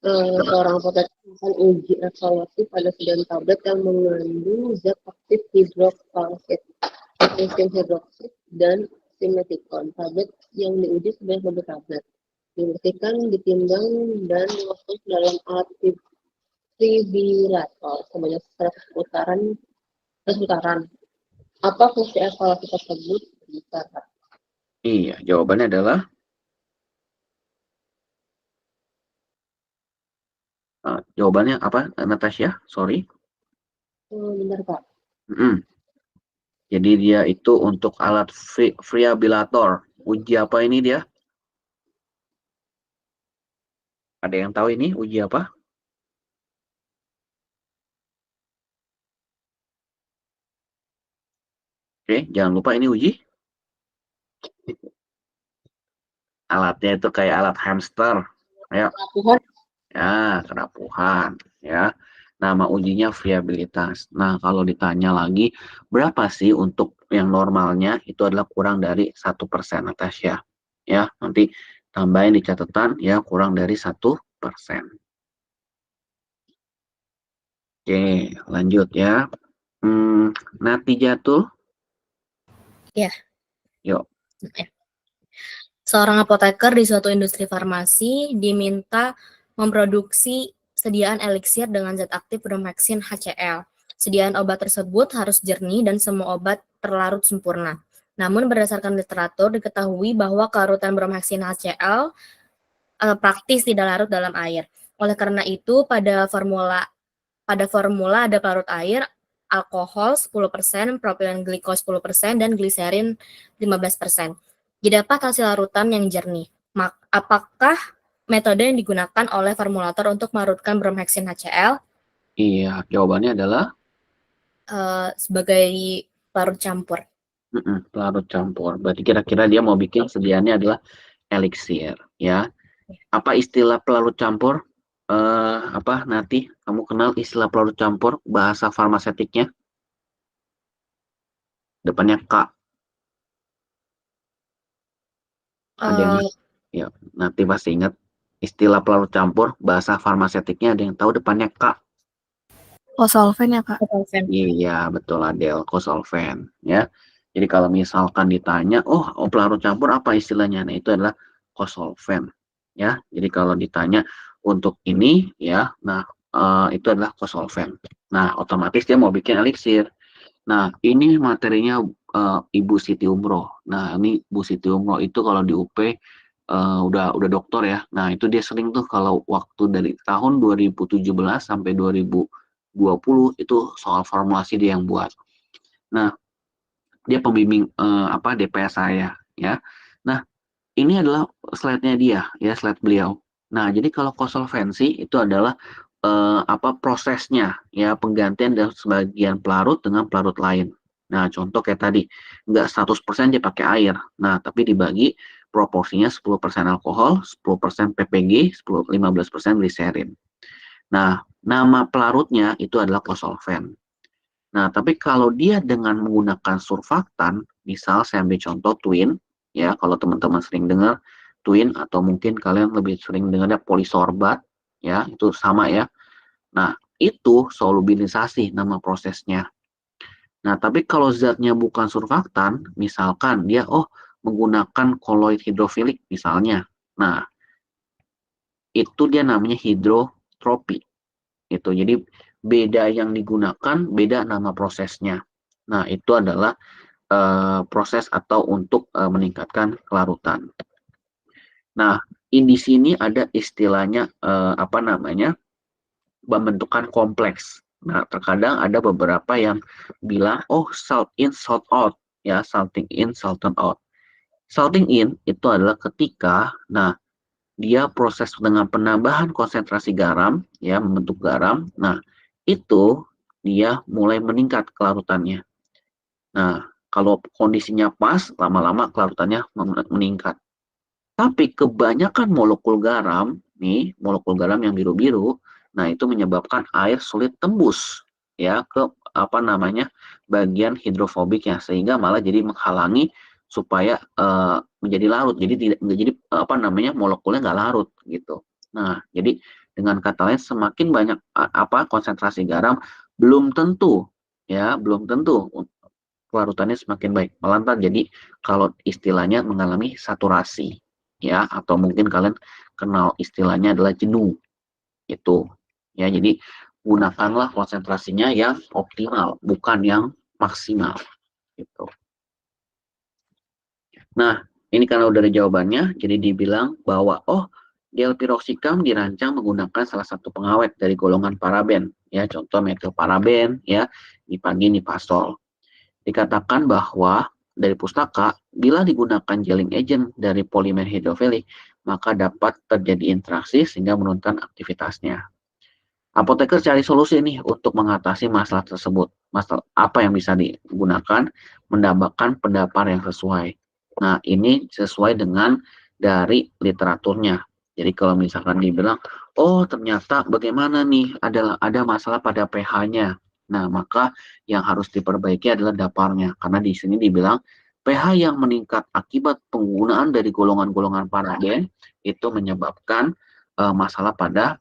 Seorang peserta akan uji evaluasi pada sedan tablet yang mengandung zat aktif hidroksalsid, magnesium hidroksid, dan simeticon. Tablet yang diuji sebanyak 2 tablet. Dibersihkan, ditimbang, dan dimasukkan ke dalam alat defibrilator sebanyak 100 putaran. Apa fungsi evaluasi tersebut? Bisa, Kak. Iya, jawabannya adalah jawabannya apa, Natasha? Sorry. Benar, Kak. Mm-mm. Jadi dia itu untuk alat defibrilator. Uji apa ini dia? Ada yang tahu ini uji apa? Oke, jangan lupa ini uji. Alatnya itu kayak alat hamster. Ayo. Pelabuhan. Ya, kerapuhan, ya. Nama ujinya viabilitas. Nah, kalau ditanya lagi, berapa sih untuk yang normalnya? Itu adalah kurang dari 1%, Natasha. Ya, nanti tambahin di catatan, ya, kurang dari 1%. Oke, lanjut ya. Natijatul, Ya. yuk. Seorang apoteker di suatu industri farmasi diminta memproduksi sediaan eliksir dengan zat aktif bromheksin HCl. Sediaan obat tersebut harus jernih dan semua obat terlarut sempurna. Namun berdasarkan literatur diketahui bahwa kelarutan bromheksin HCl praktis tidak larut dalam air. Oleh karena itu pada formula ada pelarut air, alkohol 10%, propilen glikol 10%, dan gliserin 15%. Jadi dapat hasil larutan yang jernih. Apakah metode yang digunakan oleh formulator untuk melarutkan bromheksin HCl Iya, jawabannya adalah sebagai larut campur? pelarut campur. Berarti kira-kira dia mau bikin sediaannya adalah eliksir, ya. Apa istilah pelarut campur? Nanti kamu kenal istilah pelarut campur bahasa farmasetiknya? Depannya K. Ada yang ya, nanti pasti ingat istilah pelarut campur bahasa farmasetiknya, ada yang tahu depannya K? Kosolven ya, Kak? Iya, betul, Adel, kosolven, ya. Jadi kalau misalkan ditanya, pelarut campur apa istilahnya? Nah, itu adalah kosolven, ya. Jadi kalau ditanya untuk ini, ya, nah itu adalah kosolven. Nah, otomatis dia mau bikin eliksir. Nah, ini materinya Ibu Siti Umroh. Nah, ini Bu Siti Umroh itu kalau di UP udah dokter ya. Nah, itu dia sering tuh kalau waktu dari tahun 2017 sampai 2020 itu soal formulasi dia yang buat. Nah, dia pembimbing DPS saya ya. Nah, ini adalah slide-nya dia ya, slide beliau. Nah, jadi kalau kosolvensi itu adalah prosesnya ya, penggantian dari sebagian pelarut dengan pelarut lain. Nah, contoh kayak tadi, nggak 100% dia pakai air. Nah, tapi dibagi proporsinya 10% alkohol, 10% PPG, 15% gliserin. Nah, nama pelarutnya itu adalah kosolven. Nah, tapi kalau dia dengan menggunakan surfaktan, misal saya ambil contoh twin, ya, kalau teman-teman sering dengar twin atau mungkin kalian lebih sering dengarnya polisorbat, ya, itu sama ya. Nah, itu solubilisasi nama prosesnya. Nah, tapi kalau zatnya bukan surfaktan, misalkan dia menggunakan koloid hidrofilik misalnya. Nah, itu dia namanya hidrotropi. Itu. Jadi beda yang digunakan, beda nama prosesnya. Nah, itu adalah proses atau untuk meningkatkan kelarutan. Nah, di sini ada istilahnya pembentukan kompleks. Nah, terkadang ada beberapa yang bilang, salt in, salt out, ya, salting in, salting out. Salting in itu adalah ketika, dia proses dengan penambahan konsentrasi garam, ya, membentuk garam. Nah, itu dia mulai meningkat kelarutannya. Nah, kalau kondisinya pas, lama-lama kelarutannya meningkat. Tapi kebanyakan molekul garam, nih, molekul garam yang biru-biru, nah itu menyebabkan air sulit tembus ya ke bagian hidrofobiknya, sehingga malah jadi menghalangi supaya menjadi larut. Jadi tidak jadi molekulnya nggak larut gitu. Nah, jadi dengan kata lain semakin banyak konsentrasi garam belum tentu kelarutannya semakin baik. Malah jadi kalau istilahnya mengalami saturasi ya, atau mungkin kalian kenal istilahnya adalah jenuh itu ya. Jadi gunakanlah konsentrasinya yang optimal, bukan yang maksimal gitu. Nah, ini karena udah ada jawabannya, jadi dibilang bahwa dielpiroxicam dirancang menggunakan salah satu pengawet dari golongan paraben ya, contoh metilparaben ya, nipagin-nipasol. Dikatakan bahwa dari pustaka, bila digunakan gelling agent dari polimer hidrofilik, maka dapat terjadi interaksi sehingga menurunkan aktivitasnya. Apoteker cari solusi nih untuk mengatasi masalah tersebut. Masalah apa yang bisa digunakan? Mendapatkan pendapat yang sesuai. Nah, ini sesuai dengan dari literaturnya. Jadi kalau misalkan dibilang, oh ternyata bagaimana nih, ada masalah pada pH-nya. Nah, maka yang harus diperbaiki adalah daparnya. Karena di sini dibilang pH yang meningkat akibat penggunaan dari golongan-golongan paraben itu menyebabkan masalah pada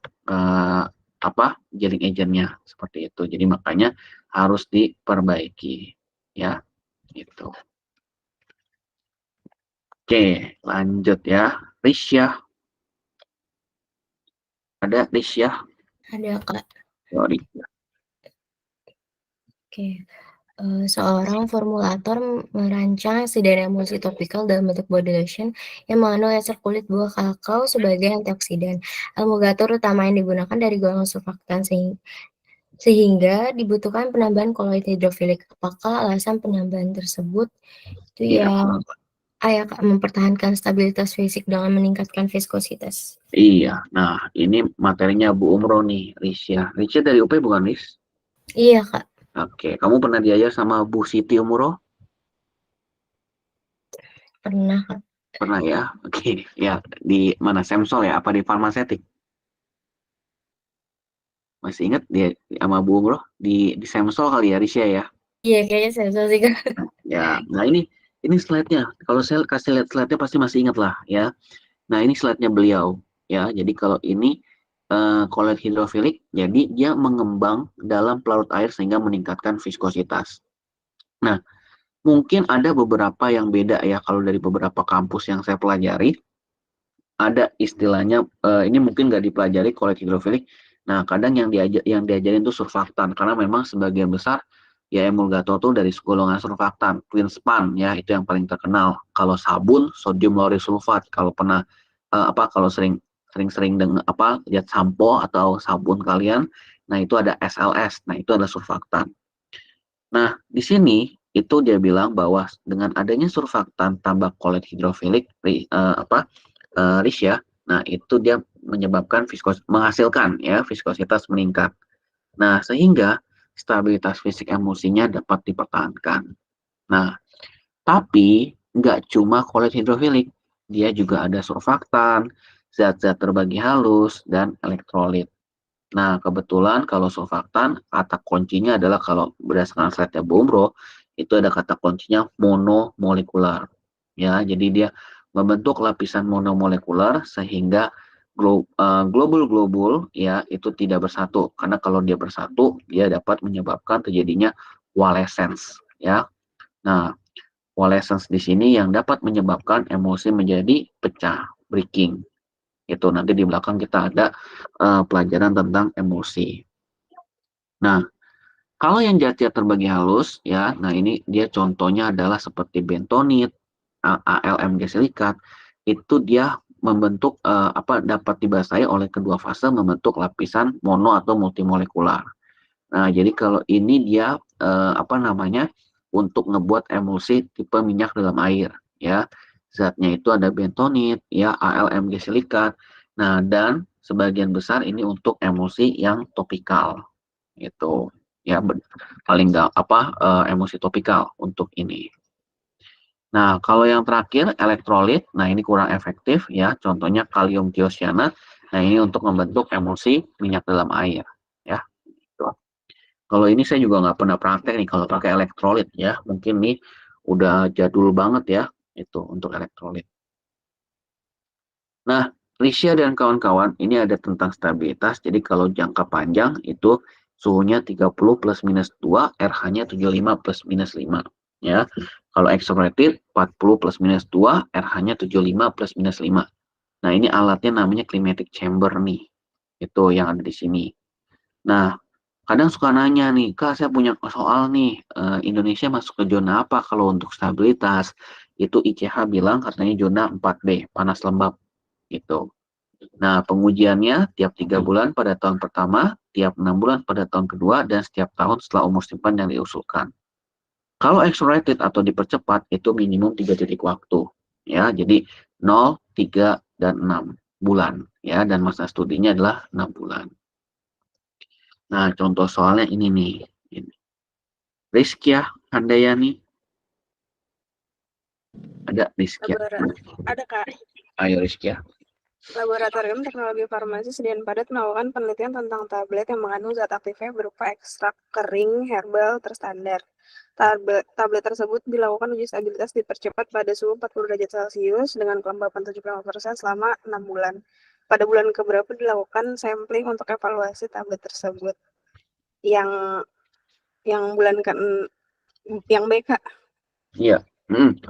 gelling agentnya seperti itu. Jadi makanya harus diperbaiki, ya, gitu. Oke, lanjut ya, Risya. Ada Risya? Ada Kak. Sorry. Oke. Seorang formulator merancang sediaan emulsi topikal dalam bentuk body lotion yang mengandung ekstrak kulit buah kakao sebagai antioksidan. Emulgator utama yang digunakan dari golongan surfaktan sehingga dibutuhkan penambahan koloid hidrofilik. Apakah alasan penambahan tersebut itu Iya, mempertahankan stabilitas fisik dengan meningkatkan viskositas? iya. Nah, ini materinya Bu Umroh nih, Risya. Risya dari UP bukan, Ris? Iya Kak, Oke, kamu pernah diajar sama Bu Siti Umroh? pernah Kak. Pernah ya? Oke, ya. Di mana? Semsol ya? Apa di farmasetik? Masih ingat dia sama Bu Umroh? Di Semsol kali ya, Risya ya? Iya kayaknya saya sih Kak. Ya, nah ini slide-nya. Kalau saya kasih lihat slide-nya pasti masih ingat lah ya. Nah, ini slide-nya beliau ya. Jadi kalau ini koloid hidrofilik, jadi dia mengembang dalam pelarut air sehingga meningkatkan viskositas. Nah, mungkin ada beberapa yang beda ya kalau dari beberapa kampus yang saya pelajari. Ada istilahnya ini mungkin nggak dipelajari koloid hidrofilik. Nah, kadang yang diajarin itu surfaktan karena memang sebagian besar ya emulgator tuh dari golongan surfaktan, Quinspan ya itu yang paling terkenal. Kalau sabun sodium lauryl sulfat, kalau pernah kalau sering-sering dengan lihat sampo atau sabun kalian, nah itu ada SLS, nah itu adalah surfaktan. Nah, di sini itu dia bilang bahwa dengan adanya surfaktan tambah koloid hidrofilik Risya, nah itu dia menyebabkan menghasilkan ya viskositas meningkat. Nah, sehingga stabilitas fisik emulsinya dapat dipertahankan. Nah, tapi nggak cuma koloid hidrofilik, dia juga ada surfaktan, zat-zat terbagi halus, dan elektrolit. Nah, kebetulan kalau surfaktan, kata kuncinya adalah kalau berdasarkan slide-nya Bombro, itu ada kata kuncinya monomolekular. Ya, jadi dia membentuk lapisan monomolekular sehingga globul-globul ya itu tidak bersatu. Karena kalau dia bersatu, dia dapat menyebabkan terjadinya walescence ya. Nah, walescence di sini yang dapat menyebabkan emulsi menjadi pecah, breaking. Itu nanti di belakang kita ada pelajaran tentang emulsi. Nah, kalau yang zat terbagi halus ya, nah ini dia contohnya adalah seperti bentonit, ALMG silikat, itu dia membentuk dapat dibasahi oleh kedua fase membentuk lapisan mono atau multimolekular. Nah, jadi kalau ini dia untuk ngebuat emulsi tipe minyak dalam air ya. Zatnya itu ada bentonit ya, ALMG silikat. Nah, dan sebagian besar ini untuk emulsi yang topikal itu ya paling nggak emulsi topikal untuk ini. Nah, kalau yang terakhir elektrolit, nah ini kurang efektif ya. Contohnya kalium tiocyanat. Nah, ini untuk membentuk emulsi minyak dalam air ya. Kalau ini saya juga nggak pernah praktek nih kalau pakai elektrolit ya. Mungkin nih udah jadul banget ya itu untuk elektrolit. Nah, Risya dan kawan-kawan ini ada tentang stabilitas. Jadi kalau jangka panjang itu suhunya 30 plus minus 2, RH-nya 75 plus minus 5. Ya. Kalau extroverted 40 plus minus 2, RH-nya 75 plus minus 5. Nah, ini alatnya namanya climatic chamber nih. Itu yang ada di sini. Nah, kadang suka nanya nih, Kak, saya punya soal nih, Indonesia masuk ke zona apa kalau untuk stabilitas? Itu ICH bilang katanya zona 4B, panas lembab gitu. Nah, pengujiannya tiap 3 bulan pada tahun pertama, tiap 6 bulan pada tahun kedua, dan setiap tahun setelah umur simpan yang diusulkan. Kalau accelerated atau dipercepat, itu minimum 3 titik waktu. Ya, jadi 0, 3, dan 6 bulan. Ya, dan masa studinya adalah 6 bulan. Nah, contoh soalnya ini nih. Ini. Rizkia Handayani. Ada Rizkia. Ada Kak. Ayo Rizkia. Laboratorium Teknologi Farmasi Sedian Padat melakukan penelitian tentang tablet yang mengandung zat aktifnya berupa ekstrak kering herbal terstandar. Tablet tersebut dilakukan uji stabilitas dipercepat pada suhu 40 derajat Celcius dengan kelembapan 75% selama 6 bulan. Pada bulan keberapa dilakukan sampling untuk evaluasi tablet tersebut. Yang bulan yang B, Kak. Iya, 0,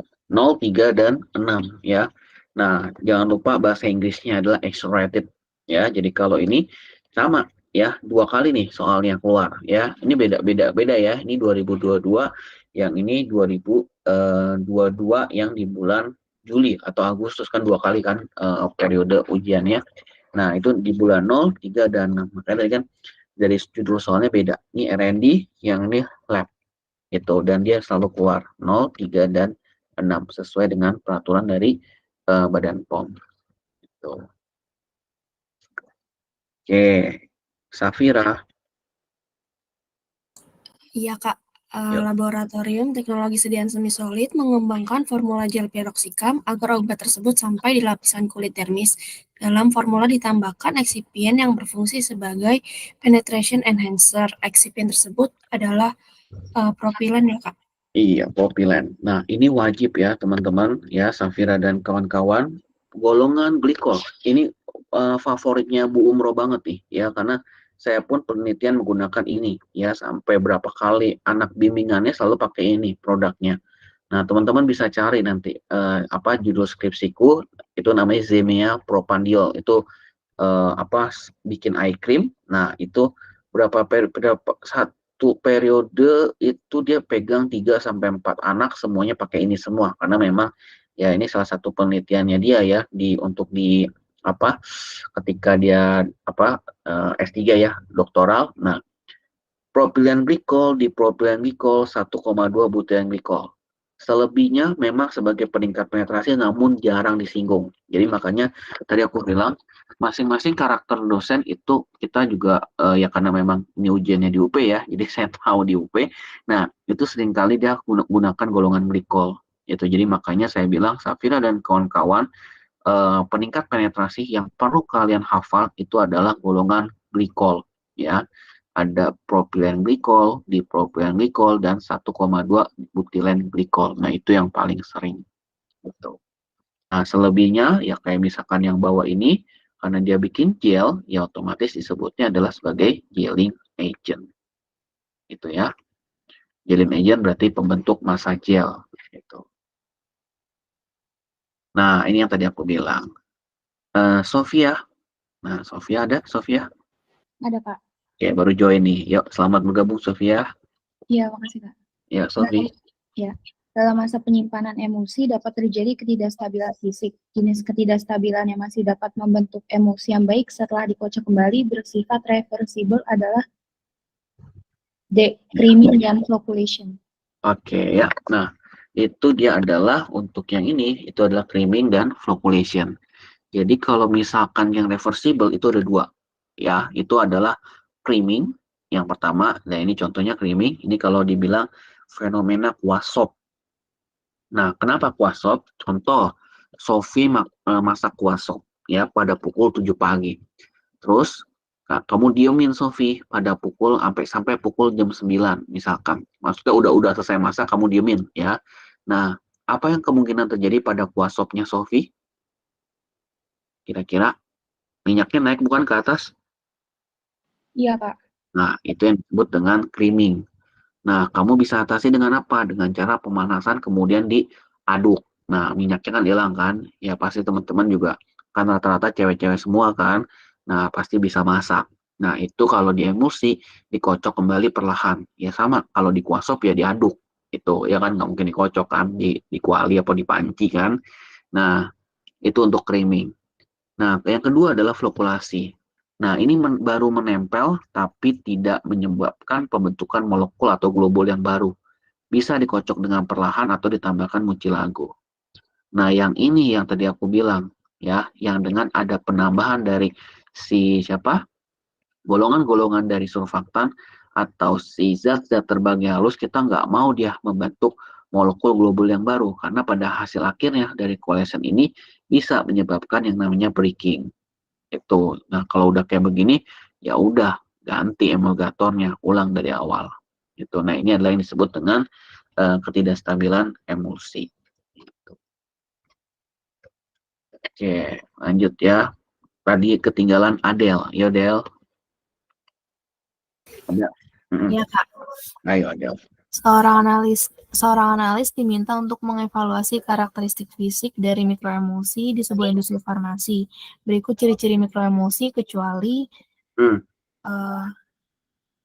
3, dan 6 ya. Nah, jangan lupa bahasa Inggrisnya adalah accelerated ya. Jadi kalau ini sama ya, 2 kali nih soalnya keluar ya. Ini beda ya. Ini 2022, yang ini 2022 yang di bulan Juli atau Agustus, kan 2 kali kan periode ujiannya. Nah, itu di bulan 0, 3, dan 6. Makanya tadi kan dari judul soalnya beda. Ini R&D, yang ini lab. Itu, dan dia selalu keluar 0, 3, dan 6 sesuai dengan peraturan dari Badan POM. Gitu. Oke, Safira. Iya, Kak. Yuk. Laboratorium Teknologi Sediaan Semi-Solid mengembangkan formula gel piroxicam agar obat tersebut sampai di lapisan kulit dermis. Dalam formula ditambahkan eksipien yang berfungsi sebagai penetration enhancer. Eksipien tersebut adalah propilen ya, Kak. Iya, propilen. Nah, ini wajib ya teman-teman ya, Safira dan kawan-kawan. Golongan glikol ini favoritnya Bu Umroh banget nih ya, karena saya pun penelitian menggunakan ini ya, sampai berapa kali anak bimbingannya selalu pakai ini produknya. Nah, teman-teman bisa cari nanti apa judul skripsiku, itu namanya Zemia Propandiol. Itu bikin eye cream. Nah, itu berapa satu periode itu dia pegang 3 sampai 4 anak, semuanya pakai ini semua, karena memang ya ini salah satu penelitiannya dia ya, untuk di ketika dia S3 ya, doktoral. Nah, propylen glikol di propylen glikol 1,2 butilen glikol. Selebihnya memang sebagai peningkat penetrasi, namun jarang disinggung. Jadi makanya tadi aku bilang masing-masing karakter dosen itu kita juga ya, karena memang ini ujiannya di UP ya, jadi saya tahu di UP. Nah, itu seringkali dia gunakan golongan glikol. Itu jadi makanya saya bilang Safira dan kawan-kawan, peningkat penetrasi yang perlu kalian hafal itu adalah golongan glikol ya. Ada propilen glikol, dipropilen glikol, dan 1,2 butilen glikol. Nah, itu yang paling sering. Gitu. Nah, selebihnya ya kayak misalkan yang bawah ini, karena dia bikin gel, ya otomatis disebutnya adalah sebagai gelling agent. Itu ya. Gelling agent berarti pembentuk massa gel. Gitu. Nah, ini yang tadi aku bilang. Sofia. Nah, Sofia ada? Sofia? Ada, Kak. Oke, baru join nih. Yuk, selamat bergabung, Sofia. Iya, makasih, Kak. Ya, Sofi. Dalam masa penyimpanan emosi dapat terjadi ketidakstabilan fisik. Jenis ketidakstabilan yang masih dapat membentuk emosi yang baik setelah dikocok kembali bersifat reversible adalah creaming dan flocculation. Oke, ya. Nah, itu dia adalah untuk yang ini, itu adalah creaming dan flocculation. Jadi kalau misalkan yang reversible itu ada 2. Ya, itu adalah creaming yang pertama. Nah, ini contohnya creaming. Ini kalau dibilang fenomena kuasop. Nah, kenapa kuasop? Contoh, Sofi masak kuasop ya pada pukul 7 pagi. Terus kamu diemin Sofi pada pukul sampai pukul jam 9 misalkan. Maksudnya udah selesai masak, kamu diemin ya. Nah, apa yang kemungkinan terjadi pada kuasopnya Sofi? Kira-kira minyaknya naik bukan ke atas? Iya, Kak. Nah, itu yang disebut dengan creaming. Nah, kamu bisa atasi dengan apa? Dengan cara pemanasan kemudian diaduk. Nah, minyaknya kan hilang kan? Ya pasti teman-teman juga kan rata-rata cewek-cewek semua kan. Nah, pasti bisa masak. Nah, itu kalau di emulsi dikocok kembali perlahan. Ya sama, kalau di kuasop ya diaduk. Itu ya kan nggak mungkin dikocok kan, di kuali atau di panci kan. Nah, itu untuk creaming. Nah, yang kedua adalah flocculasi. Nah, ini baru menempel tapi tidak menyebabkan pembentukan molekul atau globul yang baru. Bisa dikocok dengan perlahan atau ditambahkan mucilago. Nah, yang ini yang tadi aku bilang ya, yang dengan ada penambahan dari golongan-golongan dari surfaktan atau si zat-zat terbagi halus, kita nggak mau dia membentuk molekul globul yang baru, karena pada hasil akhirnya dari coalescence ini bisa menyebabkan yang namanya breaking. Itu. Nah, kalau udah kayak begini, ya udah ganti emulgatornya, ulang dari awal. Gitu. Nah, ini adalah yang disebut dengan ketidakstabilan emulsi. Gitu. Oke, lanjut ya. Tadi ketinggalan Adele. Ya, Adele. Ada. Ya, Kak. Ayo, Adele. Seorang analis diminta untuk mengevaluasi karakteristik fisik dari mikroemulsi di sebuah industri farmasi. Berikut ciri-ciri mikroemulsi kecuali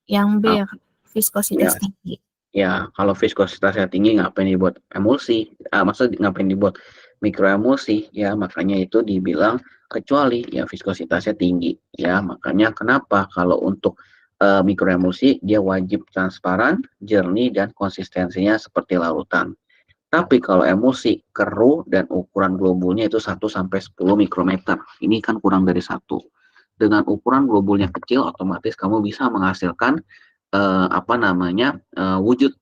yang B, viskositas Ya. tinggi. Ya, kalau viskositasnya tinggi ngapain dibuat emulsi? Maksudnya ngapain dibuat mikroemulsi? Ya, makanya itu dibilang kecuali ya viskositasnya tinggi. Ya, makanya kenapa kalau untuk mikroemulsi dia wajib transparan, jernih dan konsistensinya seperti larutan. Tapi kalau emulsi keruh dan ukuran globulnya itu 1 sampai 10 mikrometer. Ini kan kurang dari 1. Dengan ukuran globulnya kecil, otomatis kamu bisa menghasilkan wujud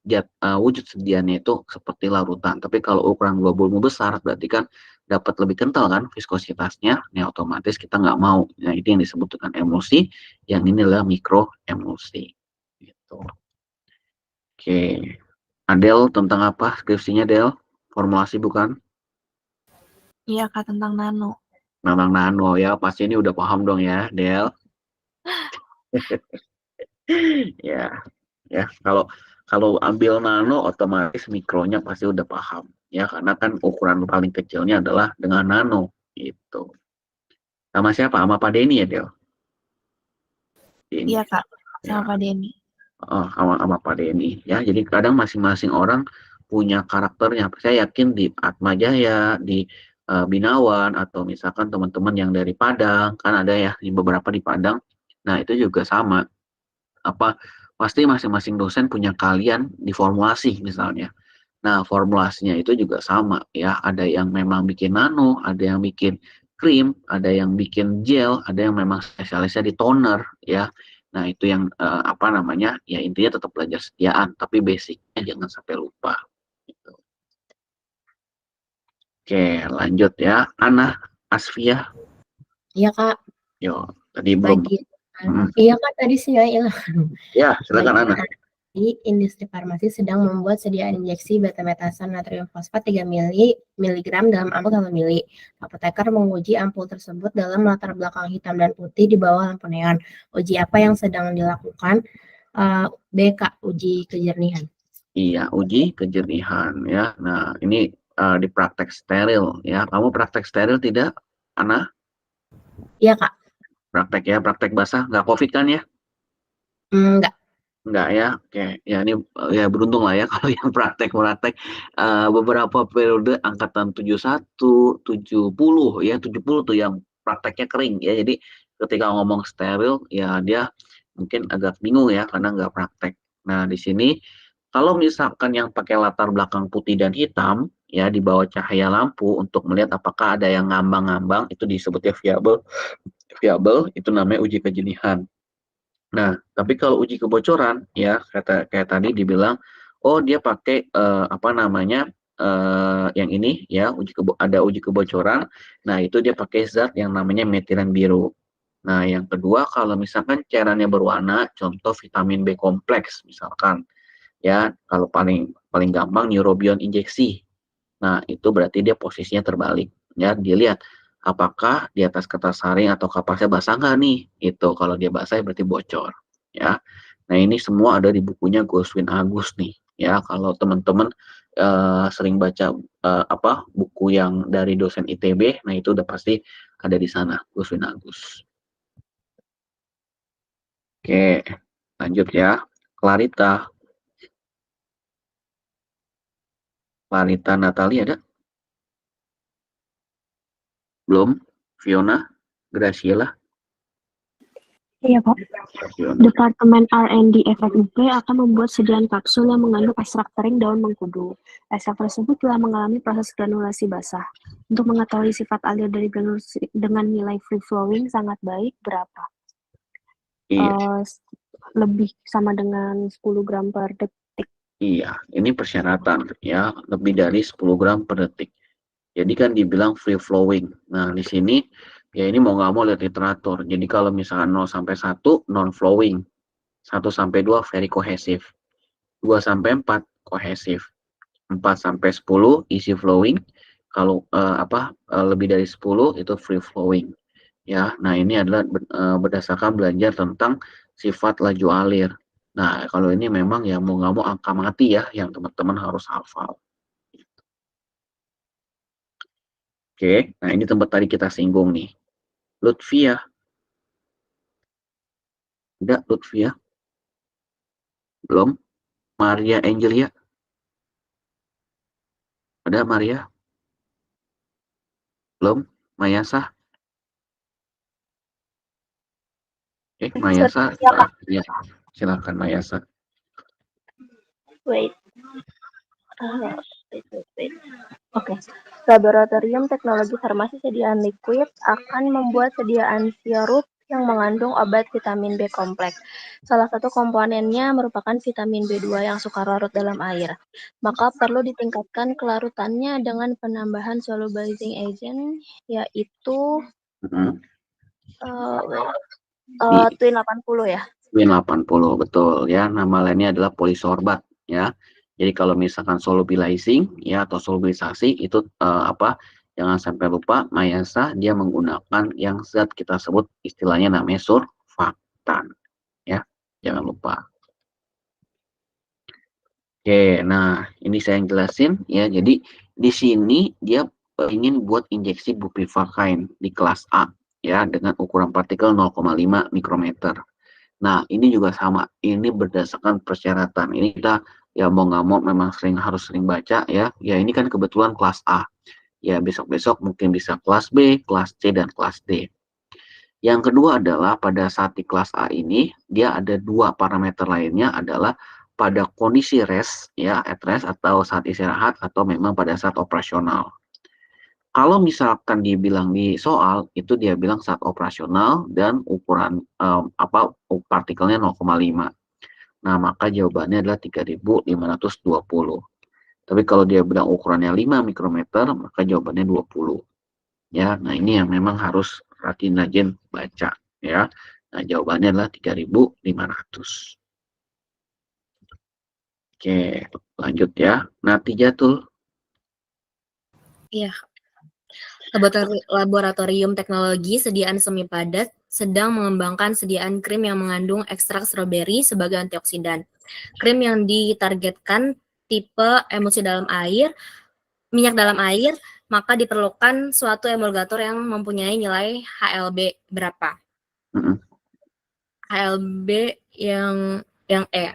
sediannya itu seperti larutan. Tapi kalau ukuran globulmu besar, berarti kan dapat lebih kental kan viskositasnya. Nah, otomatis kita nggak mau. Nah, ini yang disebut dengan emulsi. Yang ini adalah mikroemulsi. Gitu. Oke. Adel, tentang apa skripsinya, Del? Formulasi bukan? Iya, Kak, tentang nano. Tentang nano ya. Pasti ini udah paham dong ya, Del? Ya. Ya, kalau ambil nano otomatis mikronya pasti udah paham ya, karena kan ukuran paling kecilnya adalah dengan nano gitu. Sama siapa? Sama Pak Denny ya, Del? Iya, Kak, sama Ya. Pak Denny. Sama Pak Denny ya. Jadi kadang masing-masing orang punya karakternya. Saya yakin di Atma Jaya, di Binawan, atau misalkan teman-teman yang dari Padang, kan ada ya di beberapa di Padang. Nah, itu juga sama. Pasti masing-masing dosen punya kalian di formulasi misalnya. Nah, formulasinya itu juga sama ya. Ada yang memang bikin nano, ada yang bikin krim, ada yang bikin gel, ada yang memang spesialisnya di toner ya. Nah, itu yang ya intinya tetap belajar sediaan, tapi basicnya jangan sampai lupa. Gitu. Oke, lanjut ya. Ana, Asfiah. Iya, Kak. Yo, tadi belum. Iya, Kak, tadi sih ya hilang. Ya, silakan Ana. Di industri farmasi sedang membuat sediaan injeksi betametasan natrium fosfat 3 mg dalam ampul 1 mili. Apoteker menguji ampul tersebut dalam latar belakang hitam dan putih di bawah lampu neon. Uji apa yang sedang dilakukan? B, Kak, uji kejernihan. Iya, uji kejernihan ya. Nah, ini di praktek steril ya. Kamu praktek steril tidak, Ana? Iya, Kak. Praktek basah, nggak COVID kan ya? Enggak. Enggak ya, oke. Ya ini ya beruntung lah ya kalau yang praktek beberapa periode angkatan 71, 70 ya, 70 tuh yang prakteknya kering ya. Jadi ketika ngomong steril ya dia mungkin agak bingung ya karena nggak praktek. Nah, di sini kalau misalkan yang pakai latar belakang putih dan hitam ya di bawah cahaya lampu untuk melihat apakah ada yang ngambang-ngambang, itu disebutnya viable, itu namanya uji kejernihan. Nah, tapi kalau uji kebocoran ya kayak tadi dibilang, oh dia pakai yang ini ya ada uji kebocoran. Nah, itu dia pakai zat yang namanya metilen biru. Nah, yang kedua kalau misalkan cairannya berwarna, contoh vitamin B kompleks misalkan. Ya, kalau paling gampang neurobion injeksi. Nah, itu berarti dia posisinya terbalik. Ya, dilihat apakah di atas kertas saring atau kapasnya basah nggak nih? Itu kalau dia basah berarti bocor. Ya, nah ini semua ada di bukunya Goswin Agus nih. Ya, kalau teman-teman sering baca buku yang dari dosen ITB, nah itu udah pasti ada di sana Goswin Agus. Oke, lanjut ya. Clarita Natali ada? Belum? Fiona? Graciela? Iya, Pak. Departemen R&D FFUP akan membuat sediaan kapsul yang mengandung ekstrak kering daun mengkudu. Ekstrak tersebut telah mengalami proses granulasi basah. Untuk mengetahui sifat alir dari granulasi dengan nilai free flowing sangat baik, berapa? Iya. Lebih sama dengan 10 gram per detik. Iya, ini persyaratan ya, lebih dari 10 gram per detik. Jadi kan dibilang free flowing. Nah, di sini ya ini mau nggak mau lihat literatur. Jadi kalau misalkan 0 sampai 1 non flowing, 1 sampai 2 very cohesive, 2 sampai 4 cohesive, 4 sampai 10 easy flowing. Kalau lebih dari 10 itu free flowing. Ya, nah ini adalah berdasarkan belajar tentang sifat laju alir. Nah, kalau ini memang ya mau nggak mau angka mati ya yang teman-teman harus hafal. Oke, nah ini tempat tadi kita singgung nih. Lutfia. Ada Lutfia? Belum? Maria Angelia? Ada Maria? Belum? Mayasa? Mayasa? Ya, silakan Mayasa. Wait. Oke. Laboratorium Teknologi Farmasi Sediaan Liquid akan membuat sediaan sirup yang mengandung obat vitamin B kompleks. Salah satu komponennya merupakan vitamin B2 yang suka larut dalam air. Maka perlu ditingkatkan kelarutannya dengan penambahan solubilizing agent, yaitu Twin 80 ya. Twin 80, betul ya. Nama lainnya adalah polisorbat ya. Jadi kalau misalkan solubilizing ya atau solubilisasi itu jangan sampai lupa Mayasa dia menggunakan yang zat kita sebut istilahnya namanya surfaktan ya. Jangan lupa. Oke, nah ini saya yang jelasin ya. Jadi di sini dia ingin buat injeksi bupivacain di kelas A ya dengan ukuran partikel 0,5 mikrometer. Nah, ini juga sama. Ini berdasarkan persyaratan. Ini kita ya mau nggak mau memang harus sering baca ya. Ya ini kan kebetulan kelas A. Ya besok-besok mungkin bisa kelas B, kelas C, dan kelas D. Yang kedua adalah pada saat di kelas A ini, dia ada dua parameter lainnya adalah pada kondisi rest, ya at rest atau saat istirahat atau memang pada saat operasional. Kalau misalkan dibilang di soal, itu dia bilang saat operasional dan ukuran partikelnya 0,5. Nah, maka jawabannya adalah 3520. Tapi kalau dia bilang ukurannya 5 mikrometer, maka jawabannya 20. Ya, nah ini yang memang harus rajin-rajin baca ya. Nah, jawabannya adalah 3500. Oke, lanjut ya. Natijatul. Iya. Laboratorium Teknologi Sediaan Semi Padat sedang mengembangkan sediaan krim yang mengandung ekstrak stroberi sebagai antioksidan. Krim yang ditargetkan tipe emulsi dalam air, minyak dalam air, maka diperlukan suatu emulgator yang mempunyai nilai HLB berapa? HLB yang E.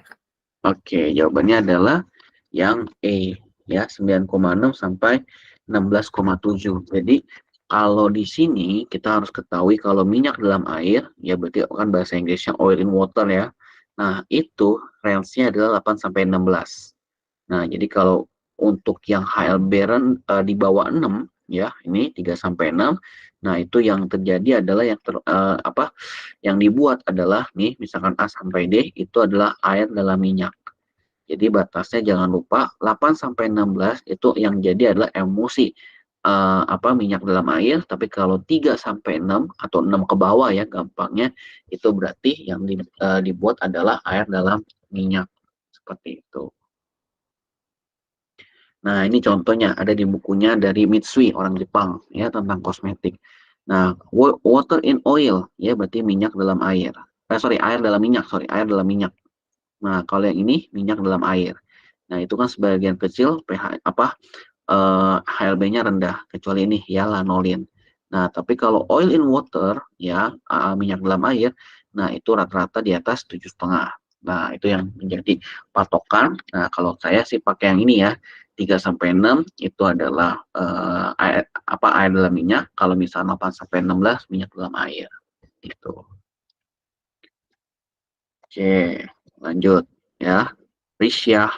Oke, jawabannya adalah yang E ya, 9,6 sampai 16,7. Jadi kalau di sini kita harus ketahui kalau minyak dalam air ya berarti kan bahasa Inggrisnya oil in water ya. Nah, itu range-nya adalah 8 sampai 16. Nah, jadi kalau untuk yang HLB di bawah 6 ya, ini 3 sampai 6. Nah, itu yang terjadi adalah yang dibuat adalah nih misalkan A sampai D itu adalah air dalam minyak. Jadi batasnya jangan lupa 8 sampai 16 itu yang jadi adalah emulsi minyak dalam air, tapi kalau 3 sampai 6 atau 6 ke bawah ya gampangnya itu berarti yang dibuat adalah air dalam minyak seperti itu. Nah, ini contohnya ada di bukunya dari Mitsui, orang Jepang ya tentang kosmetik. Nah, water in oil ya berarti minyak dalam air. Air dalam minyak, air dalam minyak. Nah, kalau yang ini minyak dalam air. Nah, itu kan sebagian kecil pH HLB-nya rendah, kecuali ini ya lanolin. Nah, tapi kalau oil in water ya minyak dalam air, nah itu rata-rata di atas 7,5. Nah, itu yang menjadi patokan. Nah, kalau saya sih pakai yang ini ya, 3 sampai 6 itu adalah air dalam minyak. Kalau misalnya 8 sampai 16 minyak dalam air. Gitu. Oke, lanjut ya. Risya.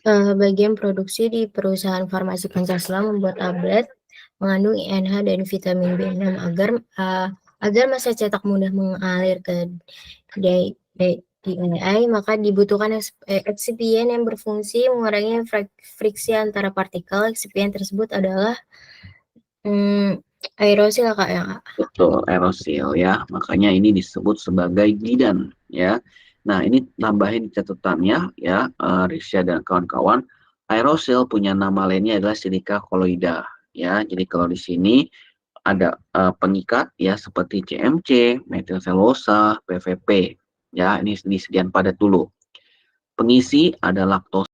Bagian produksi di perusahaan farmasi Pancasila membuat tablet mengandung INH dan vitamin B6 agar masa cetak mudah mengalir ke maka dibutuhkan eksipien yang berfungsi mengurangi friksi antara partikel. Eksipien tersebut adalah aerosil Kak ya Kak. Betul, aerosil ya. Makanya ini disebut sebagai glidan ya. Nah, ini tambahin catatannya ya, Risha dan kawan-kawan. Aerosil punya nama lainnya adalah silika koloida ya. Jadi kalau di sini ada pengikat ya seperti CMC, metil selulosa, PVP ya. Ini disediakan padat dulu. Pengisi ada laktosa